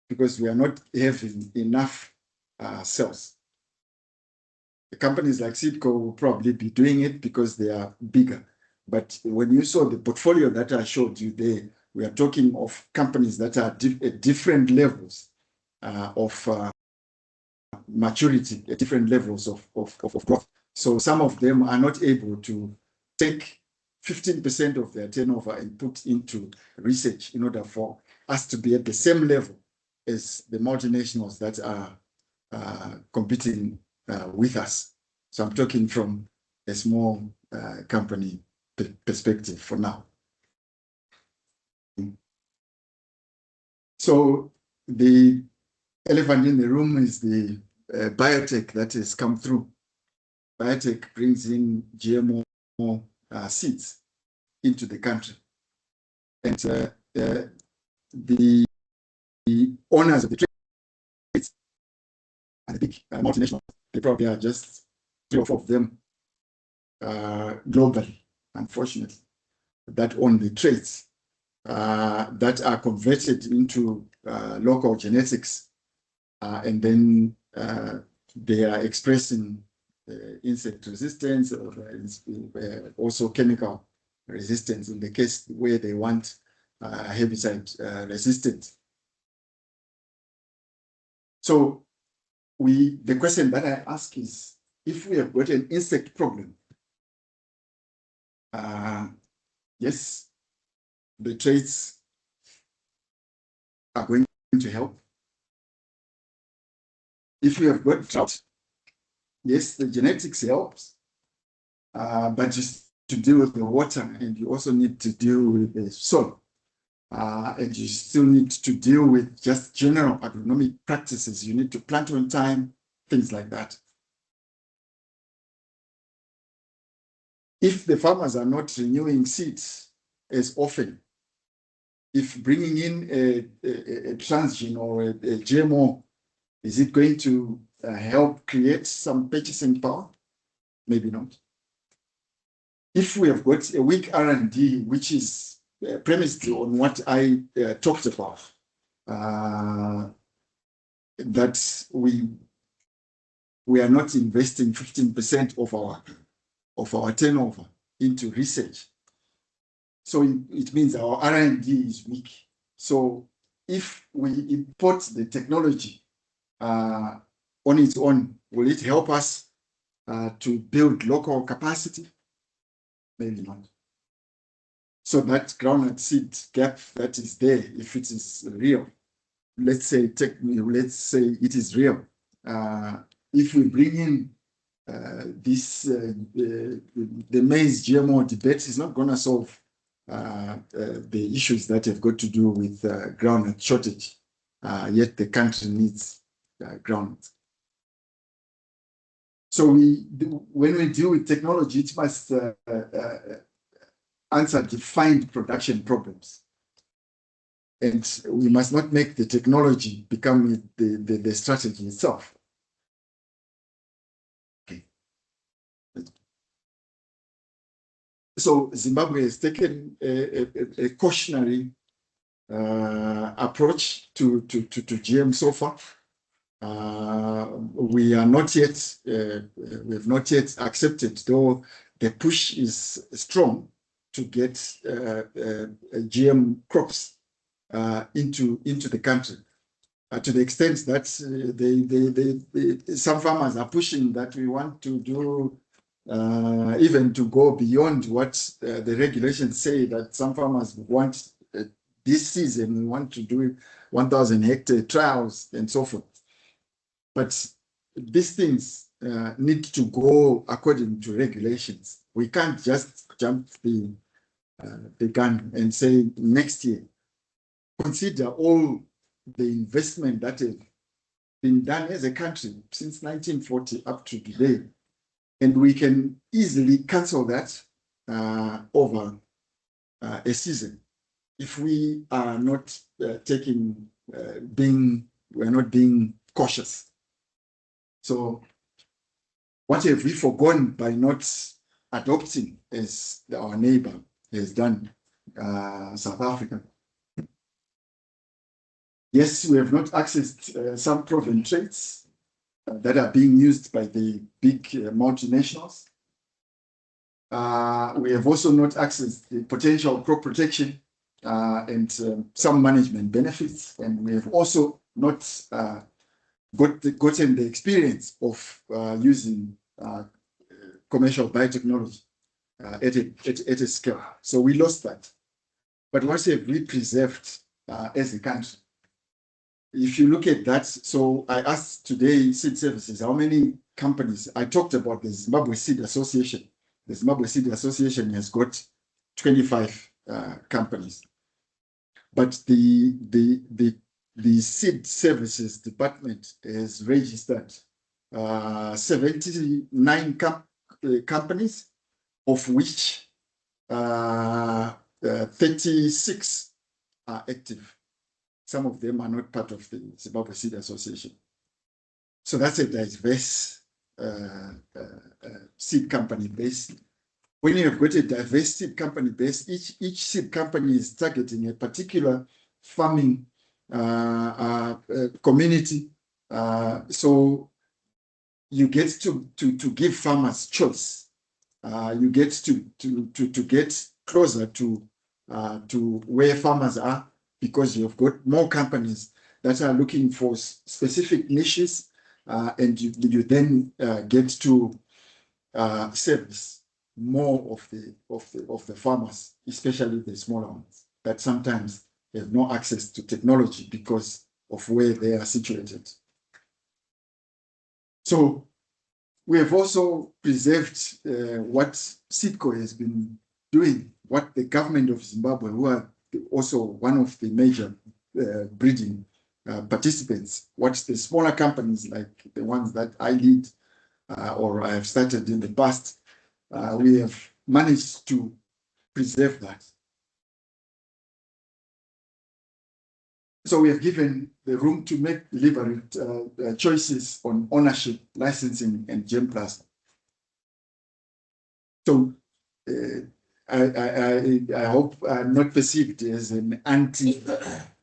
because we are not having enough cells. The companies like Seedco will probably be doing it because they are bigger. But when you saw the portfolio that I showed you there, we are talking of companies that are at different levels of maturity, at different levels of growth. So some of them are not able to take 15% of their turnover and put into research in order for us to be at the same level as the multinationals that are competing with us. So I'm talking from a small company perspective for now. So the elephant in the room is the biotech that has come through. Biotech brings in GMO seeds into the country. And the owners of the trades and the big multinationals, they probably are just 3 or 4 of them globally, unfortunately, that own the traits that are converted into local genetics, and then they are expressing insect resistance or also chemical resistance in the case where they want herbicide resistance. So the question that I ask is, if we have got an insect problem, yes, the traits are going to help. If we have got drought, yes, the genetics helps, but just to deal with the water, and you also need to deal with the soil, and you still need to deal with just general agronomic practices. You need to plant on time, things like that. If the farmers are not renewing seeds as often, if bringing in a transgene or a GMO, is it going to help create some purchasing power? Maybe not. If we have got a weak R&D, which is premised on what I talked about, that we are not investing 15% of our turnover into research. So it means our R&D is weak. So if we import the technology on its own, will it help us to build local capacity? Maybe not. So that groundnut seed gap that is there, if it is real, let's say it is real. If we bring in the maize GMO debate, is not going to solve the issues that have got to do with groundnut shortage. Yet the country needs groundnut. So when we deal with technology, it must answer defined production problems. And we must not make the technology become the strategy itself. Okay. So Zimbabwe has taken a cautionary approach to GM so far. We are not yet, we have not yet accepted, though the push is strong to get GM crops into the country, to the extent that some farmers are pushing that we want to do even to go beyond what the regulations say, that some farmers want this season, we want to do 1,000 hectare trials and so forth. But these things need to go according to regulations. We can't just jump the gun and say next year. Consider all the investment that has been done as a country since 1940 up to today. And we can easily cancel that over a season if we are not we're not being cautious. So what have we forgone by not adopting as our neighbor has done, South Africa? Yes, we have not accessed some proven traits that are being used by the big multinationals. We have also not accessed the potential crop protection and some management benefits. And we have also not gotten the experience of using commercial biotechnology at a scale. So we lost that. But what have we preserved as a country? If you look at that, so I asked today Seed Services, how many companies? I talked about the Zimbabwe Seed Association. The Zimbabwe Seed Association has got 25 companies. But the Seed Services Department has registered 79 companies, of which 36 are active. Some of them are not part of the Zimbabwe Seed Association. So that's a diverse seed company base. When you have got a diverse seed company base, each seed company is targeting a particular farming community. So you get to give farmers choice. You get to get closer to where farmers are, because you've got more companies that are looking for specific niches, and you then get to service more of the farmers, especially the smaller ones that sometimes have no access to technology because of where they are situated. So we have also preserved what SEEDCO has been doing, what the government of Zimbabwe, who are also one of the major breeding participants, what the smaller companies like the ones that I lead or I have started in the past, we have managed to preserve that. So we have given the room to make deliberate choices on ownership, licensing, and GMPlus. So I hope I'm not perceived as an anti.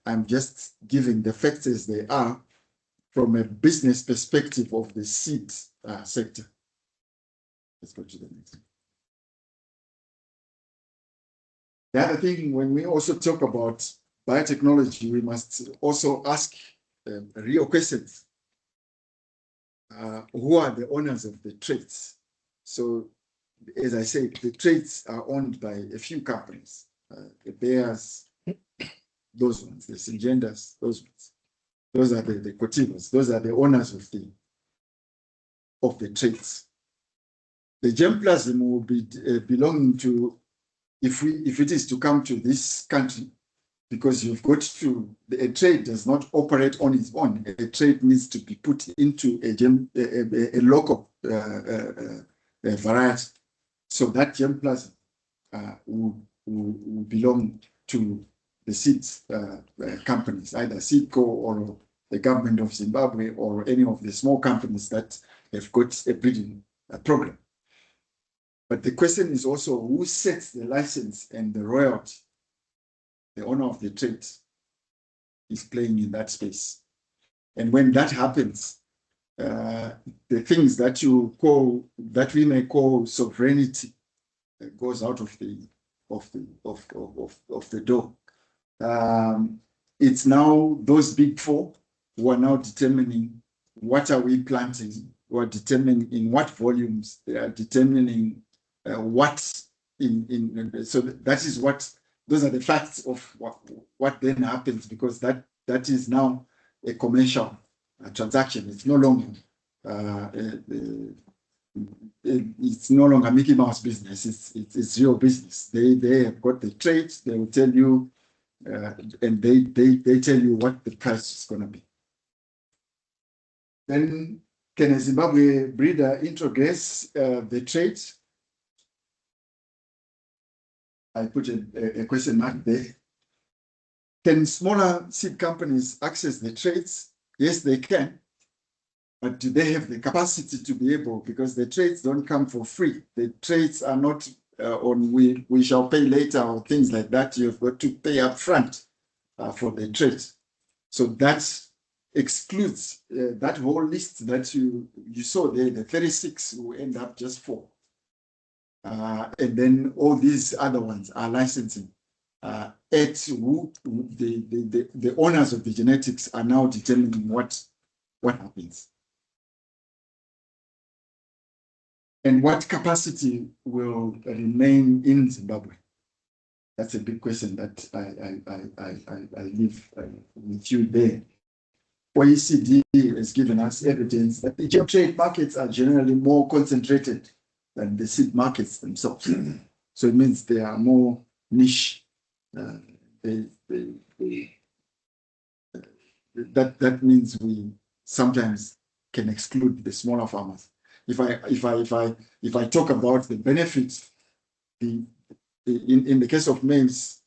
I'm just giving the facts as they are from a business perspective of the seed sector. Let's go to the next. The other thing, when we also talk about biotechnology, we must also ask real questions. Who are the owners of the traits? So, as I said, the traits are owned by a few companies. The Bayers, those ones, the Syngendas, those ones. Those are the Cotivas. Those are the owners of the traits. The germplasm will be belonging to, if it is to come to this country, because you've got to, a trait does not operate on its own. A trait needs to be put into a local variety. So that germplasm will belong to the seeds companies, either SEEDCO or the government of Zimbabwe or any of the small companies that have got a breeding program. But the question is also who sets the license and the royalty. The owner of the trait is playing in that space. And when that happens, the things that we may call sovereignty goes out of the door. It's now those big four who are now determining what are we planting, who are determining in what volumes, they are determining what so that is what, those are the facts of what then happens, because that is now a commercial transaction. It's no longer it's no longer Mickey Mouse business. It's real business. They have got the traits. They will tell you, and they tell you what the price is going to be. Then can a Zimbabwe breeder introduce the trait? I put a question mark there. Can smaller seed companies access the traits? Yes, they can. But do they have the capacity to be able, because the traits don't come for free. The traits are not on we shall pay later or things like that. You've got to pay up front for the traits. So that excludes that whole list that you saw there, the 36 who end up just 4. And then all these other ones are licensing. at who the owners of the genetics are now determining what happens. And what capacity will remain in Zimbabwe? That's a big question that I leave with you there. OECD has given us evidence that the GM trade markets are generally more concentrated than the seed markets themselves. So it means they are more niche. That means we sometimes can exclude the smaller farmers. If I talk about the benefits, in the case of maize,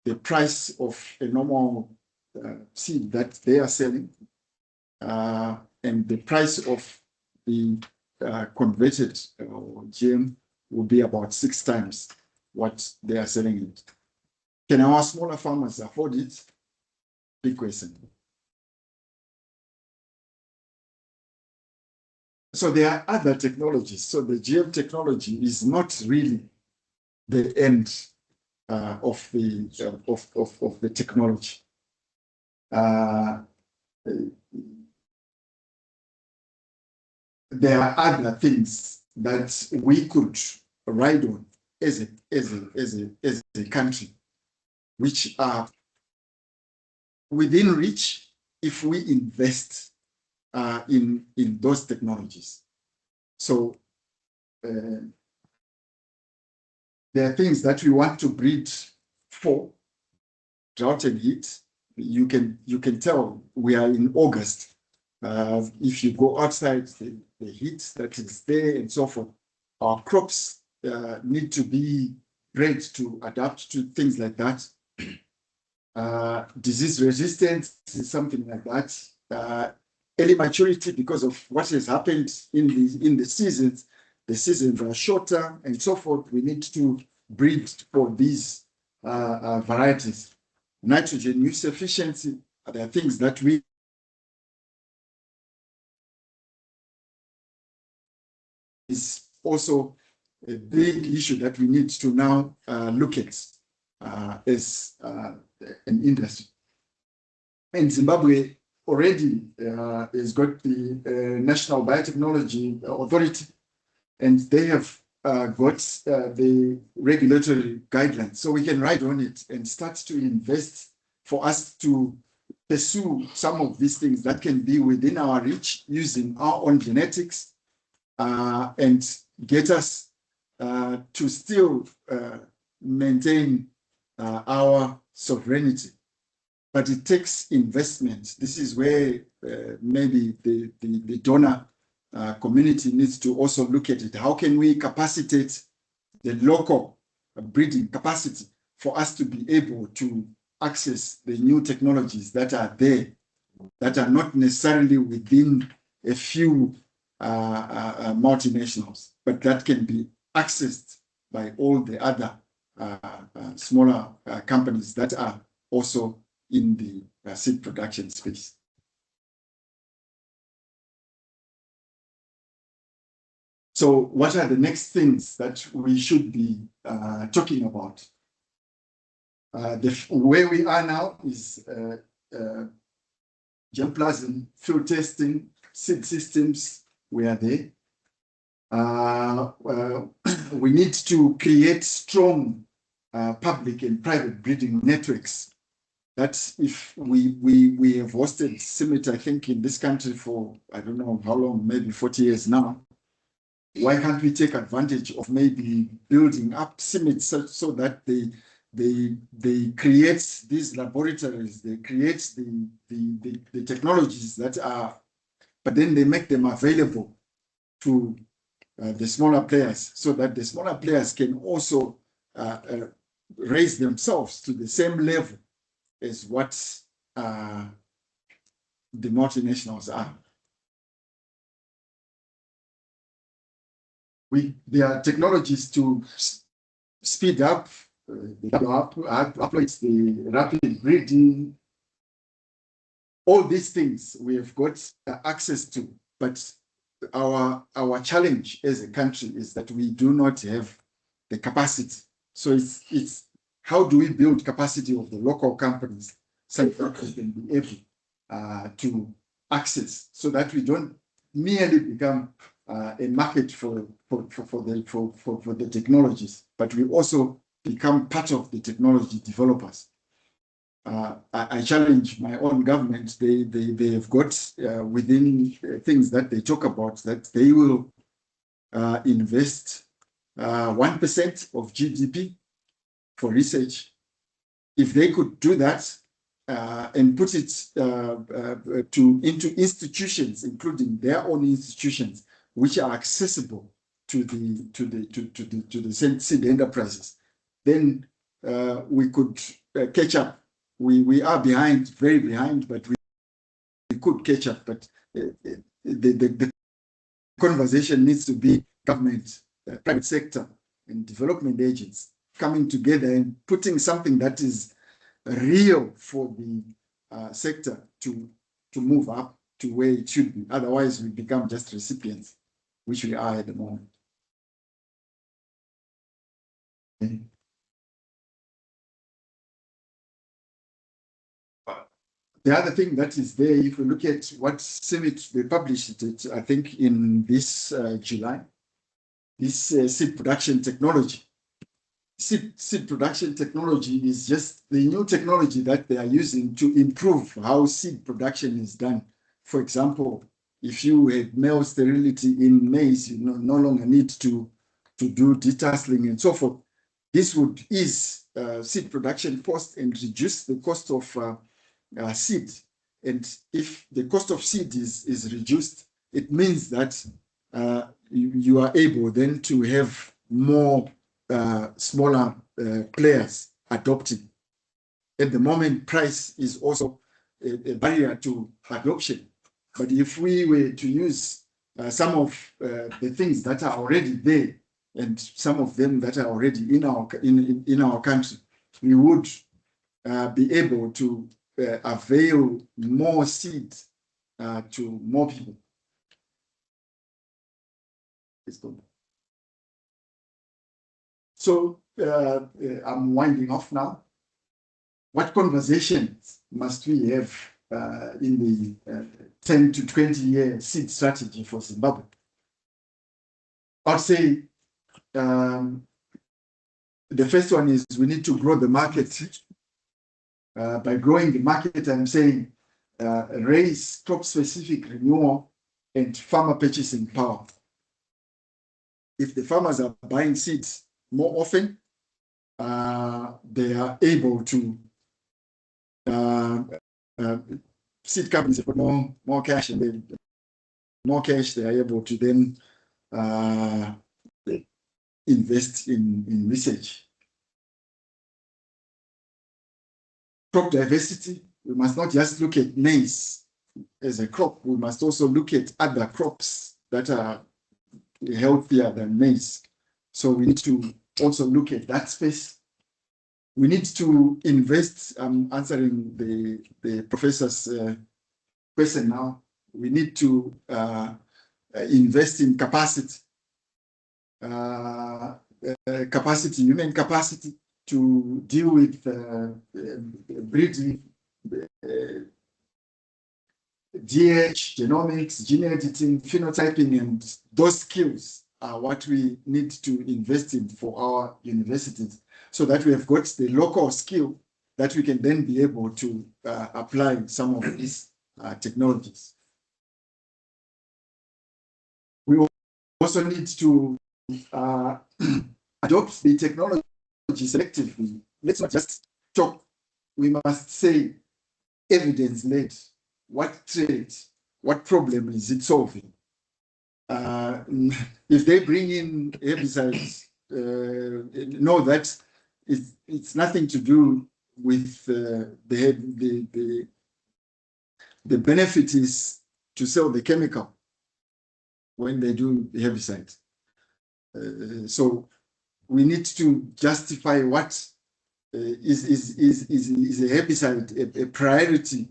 the price of a normal seed that they are selling and the price of the converted GM will be about 6 times what they are selling it. Can our smaller farmers afford it? Big question. So there are other technologies. So the GM technology is not really the end of the technology. There are other things that we could ride on as a country, which are within reach if we invest in those technologies. So there are things that we want to breed for drought and heat. You can tell we are in August. If you go outside, the heat that is there and so forth, our crops need to be bred to adapt to things like that. Disease resistance is something like that. Early maturity, because of what has happened in the seasons. The seasons are shorter and so forth. We need to breed for these varieties. Nitrogen use efficiency. There are things that we is also a big issue that we need to now look at as an industry. And Zimbabwe already has got the National Biotechnology Authority, and they have got the regulatory guidelines. So we can ride on it and start to invest for us to pursue some of these things that can be within our reach using our own genetics and get us to still maintain our sovereignty. But it takes investment. This is where maybe the donor community needs to also look at it. How can we capacitate the local breeding capacity for us to be able to access the new technologies that are there, that are not necessarily within a few multinationals, but that can be accessed by all the other smaller companies that are also in the seed production space. So what are the next things that we should be talking about? Where we are now is germplasm, field testing, seed systems, we are there. We need to create strong public and private breeding networks. That if we have hosted summit, I think, in this country for, I don't know how long, maybe 40 years now. Why can't we take advantage of maybe building up summits so that they create these laboratories, they create the technologies that are, but then they make them available to the smaller players so that the smaller players can also raise themselves to the same level as what the multinationals are. There are technologies to speed up the rapid breeding. All these things we have got access to, but our challenge as a country is that we do not have the capacity. So it's how do we build capacity of the local companies so that they can be able to access, so that we don't merely become a market for the technologies, but we also become part of the technology developers. I challenge my own government. They have got within things that they talk about that they will invest 1% of GDP for research. If they could do that and put it into institutions, including their own institutions, which are accessible to the seed enterprises, then we could catch up. We are behind, very behind, but we could catch up. But the conversation needs to be government, private sector, and development agents coming together and putting something that is real for the sector to move up to where it should be. Otherwise, we become just recipients, which we are at the moment. Okay. The other thing that is there, if we look at what summit they published it, I think in this July, this seed production technology. Seed production technology is just the new technology that they are using to improve how seed production is done. For example, if you had male sterility in maize, you no longer need to do detasseling and so forth. This would ease seed production cost and reduce the cost of seed. And if the cost of seed is reduced, it means that you are able then to have more smaller players adopting. At the moment, price is also a barrier to adoption. But if we were to use some of the things that are already there and some of them that are already in our country, we would be able to avail more seed to more people. It's good. So I'm winding off now. What conversations must we have in the 10 to 20 year seed strategy for Zimbabwe? I'd say the first one is we need to grow the market. By growing the market, I'm saying raise crop-specific renewal and farmer purchasing power. If the farmers are buying seeds more often, they are able to seed companies have got more cash, and then more cash they are able to then invest in research. Crop diversity, we must not just look at maize as a crop, we must also look at other crops that are healthier than maize. So we need to also look at that space. We need to invest, I'm answering the professor's question now. We need to invest in capacity, human capacity to deal with breeding, DH, genomics, gene editing, phenotyping, and those skills are what we need to invest in for our universities, so that we have got the local skill that we can then be able to apply some of these technologies. We also need to adopt the technology selectively. Let's not just talk. We must say evidence-led. What trade, what problem is it solving? If they bring in herbicides, know that it's nothing to do with the benefit is to sell the chemical when they do the herbicide. So we need to justify what is a herbicide a priority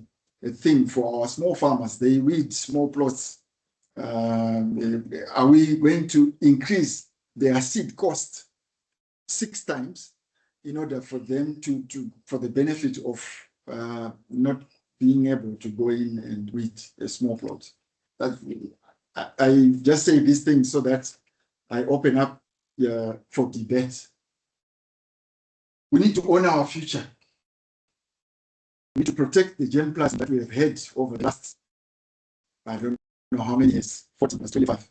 thing for our small farmers. They weed small plots. Are we going to increase their seed cost 6 times in order for them for the benefit of not being able to go in and eat a small plot. I just say these things so that I open up for debate. We need to honor our future. We need to protect the germplasm that we have had over the last, I don't know how many years, 40 plus 25.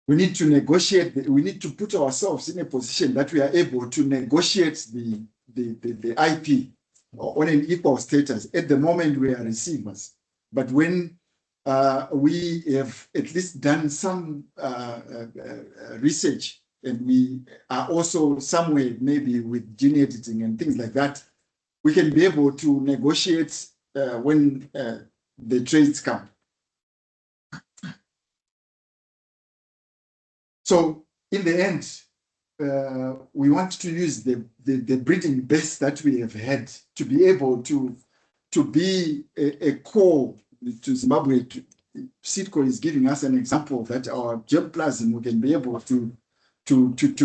We need to negotiate, we need to put ourselves in a position that we are able to negotiate the IP on an equal status. At the moment, we are receivers. But when we have at least done some research, and we are also somewhere maybe with gene editing and things like that, we can be able to negotiate when the trades come. So in the end, we want to use the breeding base that we have had to be able to be a core to Zimbabwe. SEEDCO is giving us an example that our germplasm, we can be able to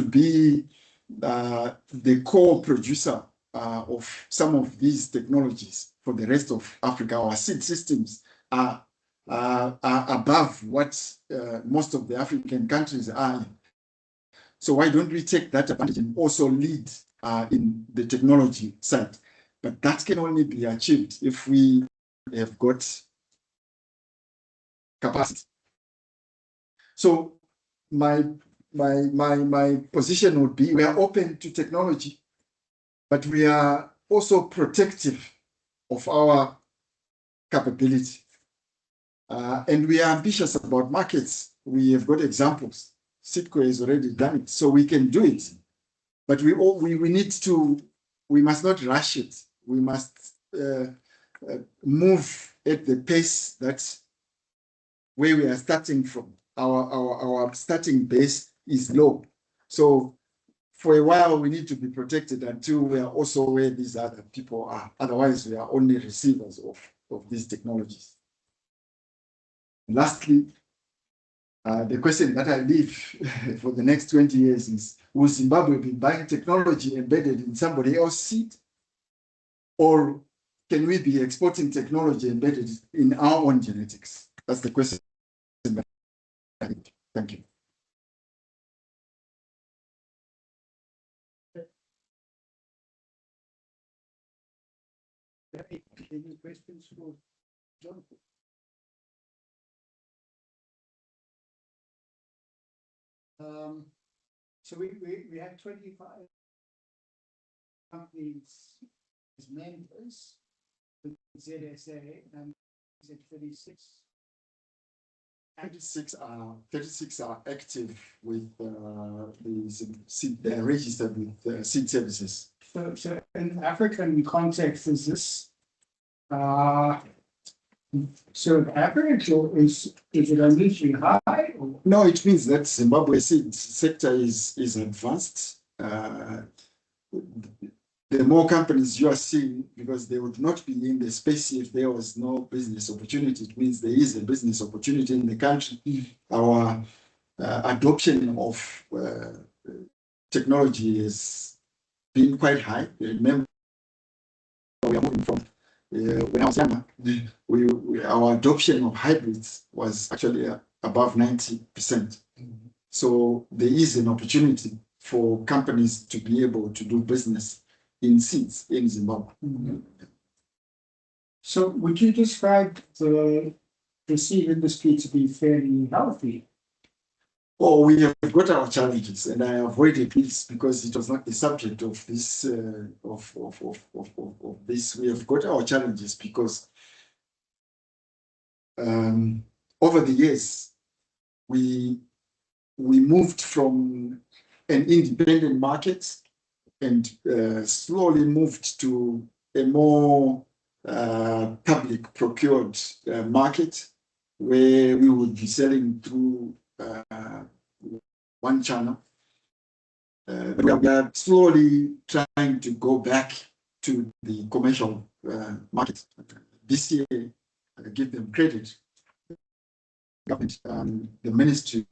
be the core producer of some of these technologies for the rest of Africa. Our seed systems are above what most of the African countries are in. So why don't we take that advantage and also lead in the technology side? But that can only be achieved if we have got capacity. So my position would be, we are open to technology, but we are also protective of our capability. And we are ambitious about markets. We have got examples. SEEDCO has already done it, so we can do it. But we must not rush it. We must move at the pace that's where we are starting from. Our starting base is low. So for a while, we need to be protected until we are also where these other people are. Otherwise, we are only receivers of these technologies. Lastly, the question that I leave for the next 20 years is, will Zimbabwe be buying technology embedded in somebody else's seed? Or can we be exporting technology embedded in our own genetics? That's the question. Thank you. Any questions for John? So we have 25 companies as members with ZSA, and is it 36? 36 are active with they're registered with seed services. So in African context, is this so average, or is it unusually high? Or? No, it means that Zimbabwe seed sector is advanced. The more companies you are seeing, because they would not be in the space if there was no business opportunity. It means there is a business opportunity in the country. Our adoption of technology has been quite high. Remember, we are moving from when I was younger, our adoption of hybrids was actually above 90%. So there is an opportunity for companies to be able to do business in seeds in Zimbabwe. So would you describe the seed industry to be fairly healthy? Oh, we have got our challenges, and I avoided this because it was not the subject of this. Of this, we have got our challenges because over the years we moved from an independent market and slowly moved to a more public procured market where we would be selling through one channel. But we are slowly trying to go back to the commercial market. This year, I give them credit. Government, the ministry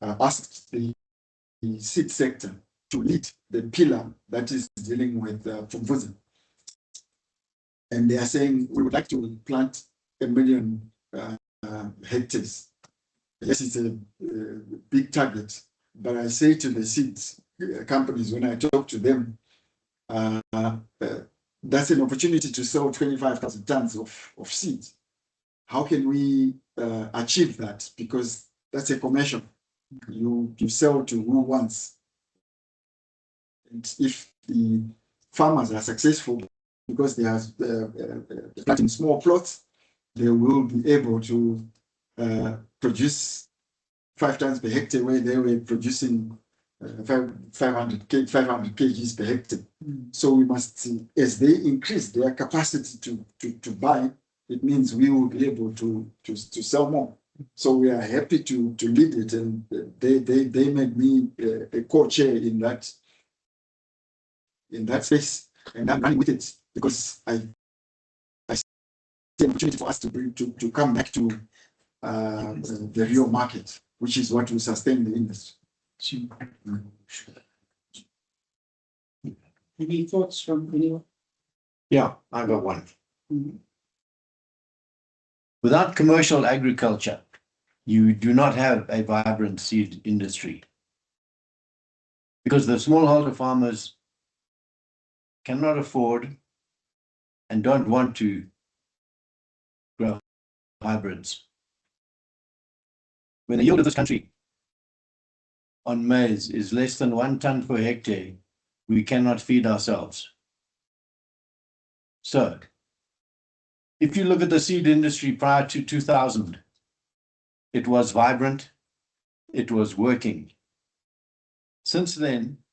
asked the seed sector to lead the pillar that is dealing with Pfumvuza. And they are saying we would like to plant 1 million hectares. Yes, it's a big target, but I say to the seed companies when I talk to them, that's an opportunity to sell 25,000 tons of seed. How can we achieve that? Because that's a commercial. You sell to who wants. And if the farmers are successful because they are planting small plots, they will be able to produce 5 tons per hectare where they were producing 500 kgs per hectare. So we must, as they increase their capacity to buy, it means we will be able to sell more. So we are happy to lead it, and they made me a co-chair in that space, and I'm running with it because I see an opportunity for us to come back to the real market, which is what will sustain the industry. Any thoughts from anyone? Yeah, I got one. Mhm. Without commercial agriculture, you do not have a vibrant seed industry. Because the smallholder farmers cannot afford and don't want to grow hybrids. When the yield of this country on maize is less than 1 ton per hectare, we cannot feed ourselves. So, if you look at the seed industry prior to 2000, it was vibrant, it was working. Since then,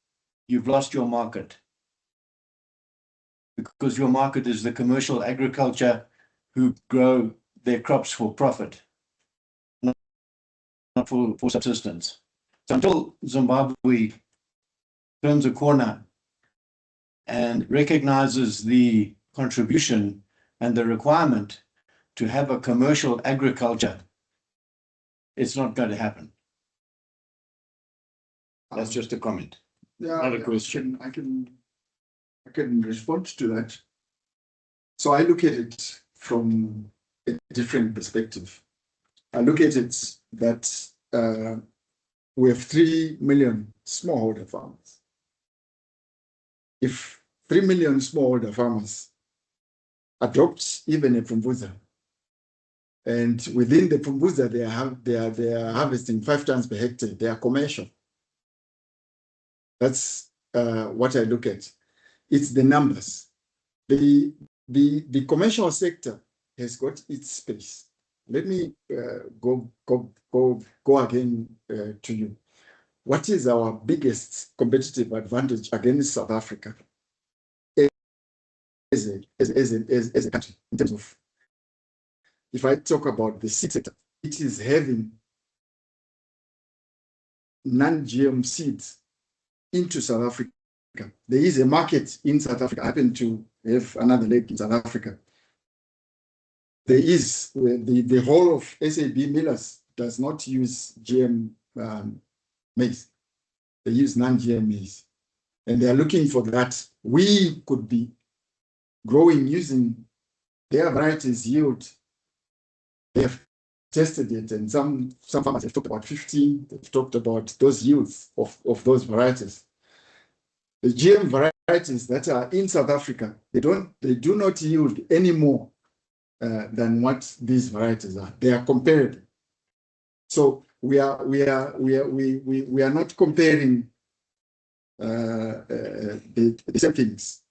you've lost your market because your market is the commercial agriculture who grow their crops for profit, not for subsistence. So until Zimbabwe turns a corner and recognizes the contribution and the requirement to have a commercial agriculture, it's not going to happen. That's just a comment. Yeah, Not a question. I can respond to that. So I look at it from a different perspective. I look at it that we have 3 million smallholder farmers. If 3 million smallholder farmers adopt even a Pfumvuza, and within the Pfumvuza they are harvesting 5 tons per hectare, they are commercial. That's what I look at. It's the numbers. The commercial sector has got its space. Let me go again to you. What is our biggest competitive advantage against South Africa as a country in terms of, if I talk about the seed sector, it is having non-GM seeds into South Africa. There is a market in South Africa. I happen to have another leg in South Africa. There is the whole of SAB millers does not use GM maize. They use non-GM maize, and they are looking for that. We could be growing using their varieties yield. They have tested it, and some farmers have talked about 15. They've talked about those yields of those varieties. The GM varieties that are in South Africa, they do not yield any more than what these varieties are. They are comparable. So we are not comparing the same things.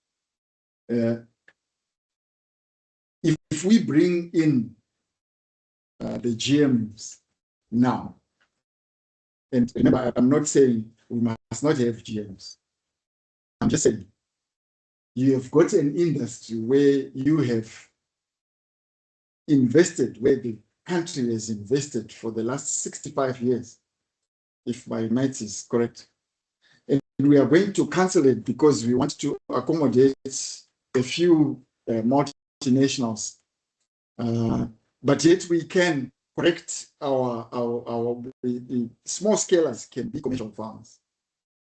If we bring in the GMs now, and remember, I'm not saying we must not have GMs. I'm just saying you have got an industry where you have invested, where the country has invested for the last 65 years, if my math is correct. And we are going to cancel it because we want to accommodate a few multinationals. But yet we can correct the small scalers can be commercial farmers.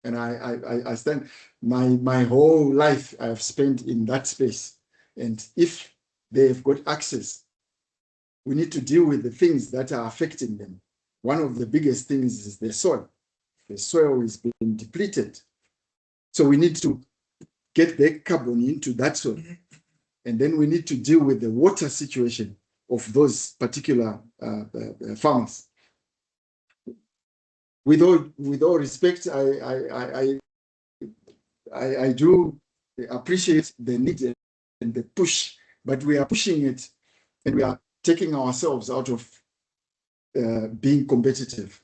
And I stand, my whole life I've spent in that space. And if they've got access, we need to deal with the things that are affecting them. One of the biggest things is the soil. The soil is being depleted. So we need to get the carbon into that soil. And then we need to deal with the water situation of those particular farmers. With all respect, I do appreciate the need and the push, but we are pushing it and we are taking ourselves out of being competitive.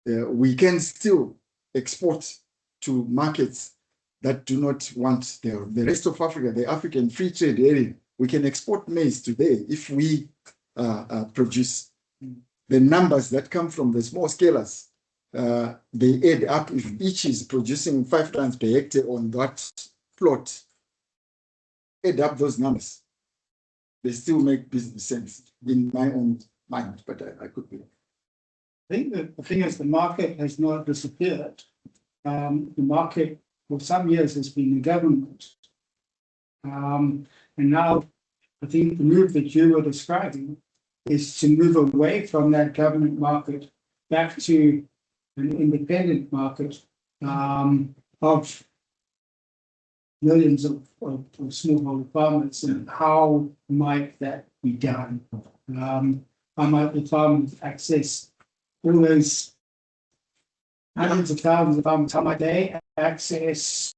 We can still export to markets that do not want the rest of Africa, the African free trade area. We can export maize today if we produce. The numbers that come from the small scalers, they add up. If each is producing 5 tons per hectare on that plot, add up those numbers. They still make business sense in my own mind, but I could be. I think that the thing is the market has not disappeared. The market for some years has been the government. And now I think the move that you were describing is to move away from that government market back to an independent market of millions of smallholder farmers. And how might that be done? How might the farmers access all those hundreds of thousands of farmers? How might they access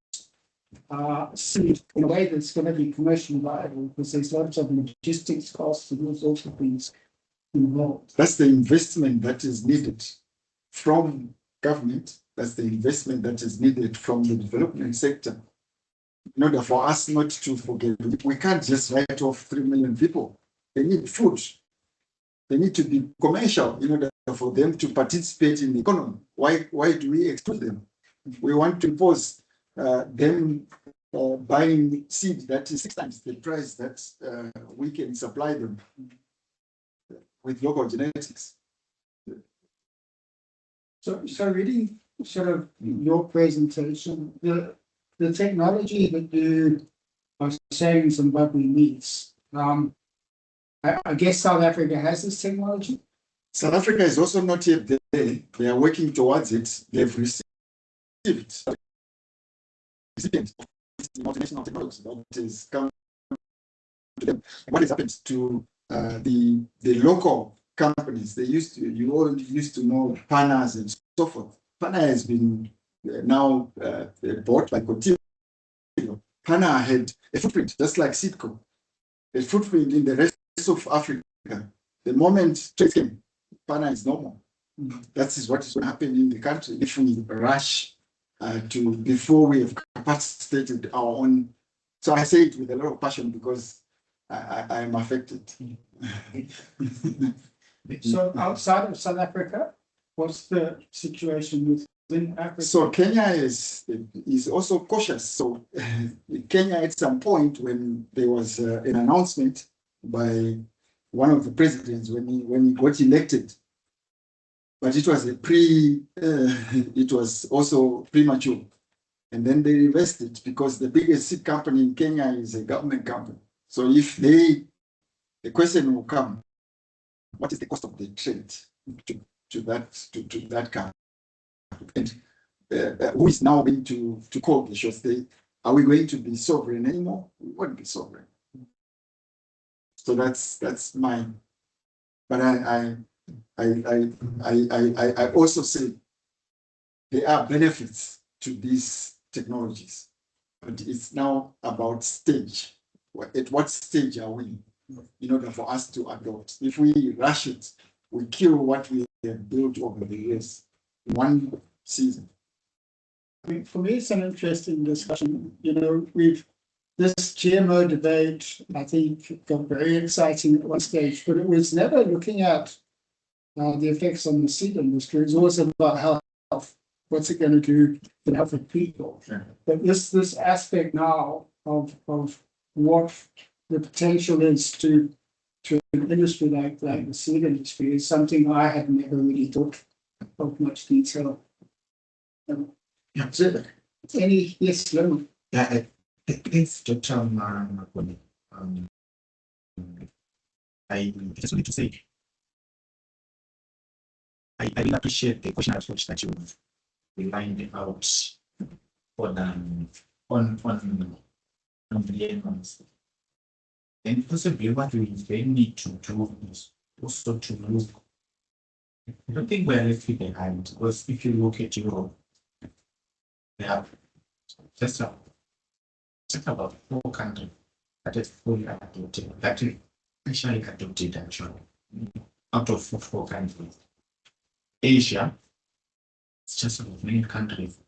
seed in a way that's going to be commercially viable? Because there's lots of logistics costs and all sorts of things involved. That's the investment that is needed from government. That's the investment that is needed from the development sector. In order for us not to forget, we can't just write off 3 million people. They need food. They need to be commercial in order for them to participate in the economy. Why do we exclude them? We want to impose them buying seed that is 6 times the price that we can supply them with local genetics. So reading sort of your presentation, the technology that you are saying Zimbabwe needs, I guess South Africa has this technology. South Africa is also not yet there. They are working towards it. They've received multinational technology that is coming to them. What has happened to the local companies? You all used to know Panas and so forth. Pana has been now bought by Continental. Pana had a footprint, just like Seedco, a footprint in the rest of Africa. The moment trade came, Pana is normal. That is what is going to happen in the country if we rush before we have capacitated our own. So I say it with a lot of passion because I am affected. So outside of South Africa, what's the situation within Africa? So Kenya is also cautious. So Kenya at some point when there was an announcement by one of the presidents when he got elected, but it was it was also premature. And then they reversed it because the biggest seed company in Kenya is a government company. So if the question will come, what is the cost of the trade to that company? And who is now going to call the shots? Are we going to be sovereign anymore? We won't be sovereign. So that's mine. But I also say there are benefits to these technologies, but it's now about stage. At what stage are we in order for us to adopt? If we rush it, we kill what we have built over the years in one season. I mean, for me, it's an interesting discussion. You know, this GMO debate, I think, got very exciting at one stage, but it was never looking at the effects on the seed industry. It's always about health. What's it going to do to the health of people? Sure. But this aspect now of what the potential is to an industry like the seed industry is something I had never really thought of much detail. Yeah, so, Any, yes, Lou. yeah, thanks, Dr. Makoni. I just wanted to say, I really appreciate the question approach that you've lined out for the, on the animals. And possibly what we very need to do is also to look. I don't think we're left behind, because if you look at Europe, there are just about 4 countries that is fully adopted, that is actually adopted actually, out of 4 countries. Asia, it's just about 9 countries.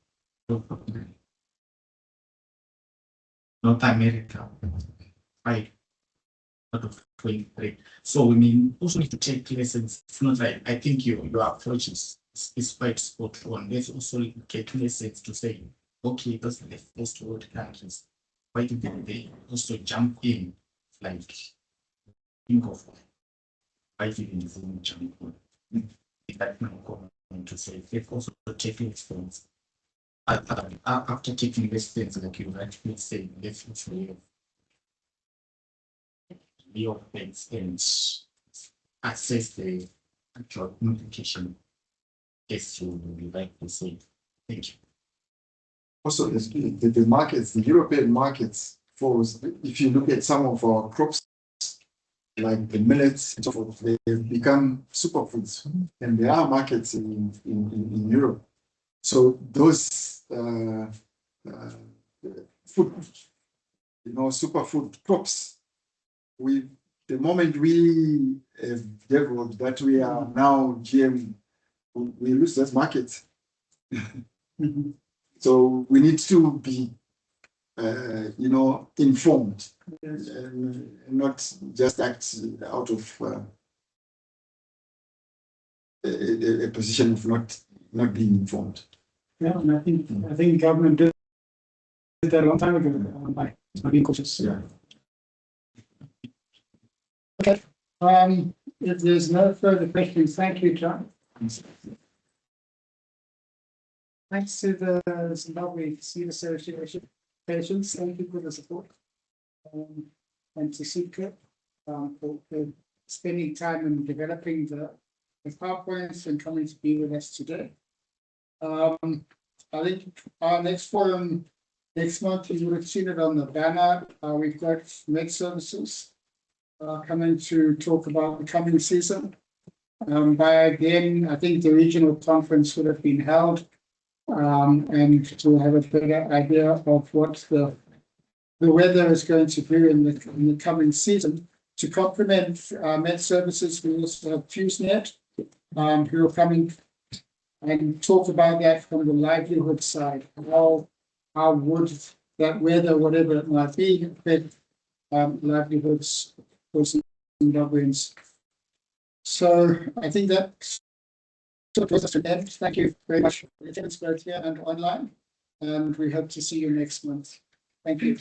North America, 5 out of 23. So we mean also need to take lessons. It's not like, I think your approach is quite spot on. Let's also get lessons to say, okay, those are the first world countries. Why didn't they also jump in? Like, think of why didn't they jump in? If that's not going to say, they've also taken lessons. After taking lessons, like you rightly say, lessons for your things and assess the actual implication. Yes, you would like to say. Thank you. Also, the markets, the European markets, for if you look at some of our crops, like the millets and so forth, they've become superfoods, and there are markets in Europe. So those food, superfood crops, the moment we have developed that we are now GM, we lose that market. So we need to be, informed, and not just act out of a position of not being informed. Yeah, and I think government did that a long time ago by being cautious. Yeah. Okay. If there's no further questions, thank you, John. Thanks to the Zimbabwe Seed Association patients. Thank you for the support. And to CABS for spending time and developing the PowerPoints and coming to be with us today. I think our next forum next month, you would have seen it on the banner. We've got Med Services coming to talk about the coming season. By then, I think the regional conference would have been held, and to have a better idea of what the weather is going to be in the coming season. To complement Med Services, we also have FuseNet, who are coming and talk about that from the livelihood side. How would that weather, whatever it might be, affect livelihoods for Zimbabweans? So I think that brings us to the end. Thank you very much for your attendance both here and online, and we hope to see you next month. Thank you.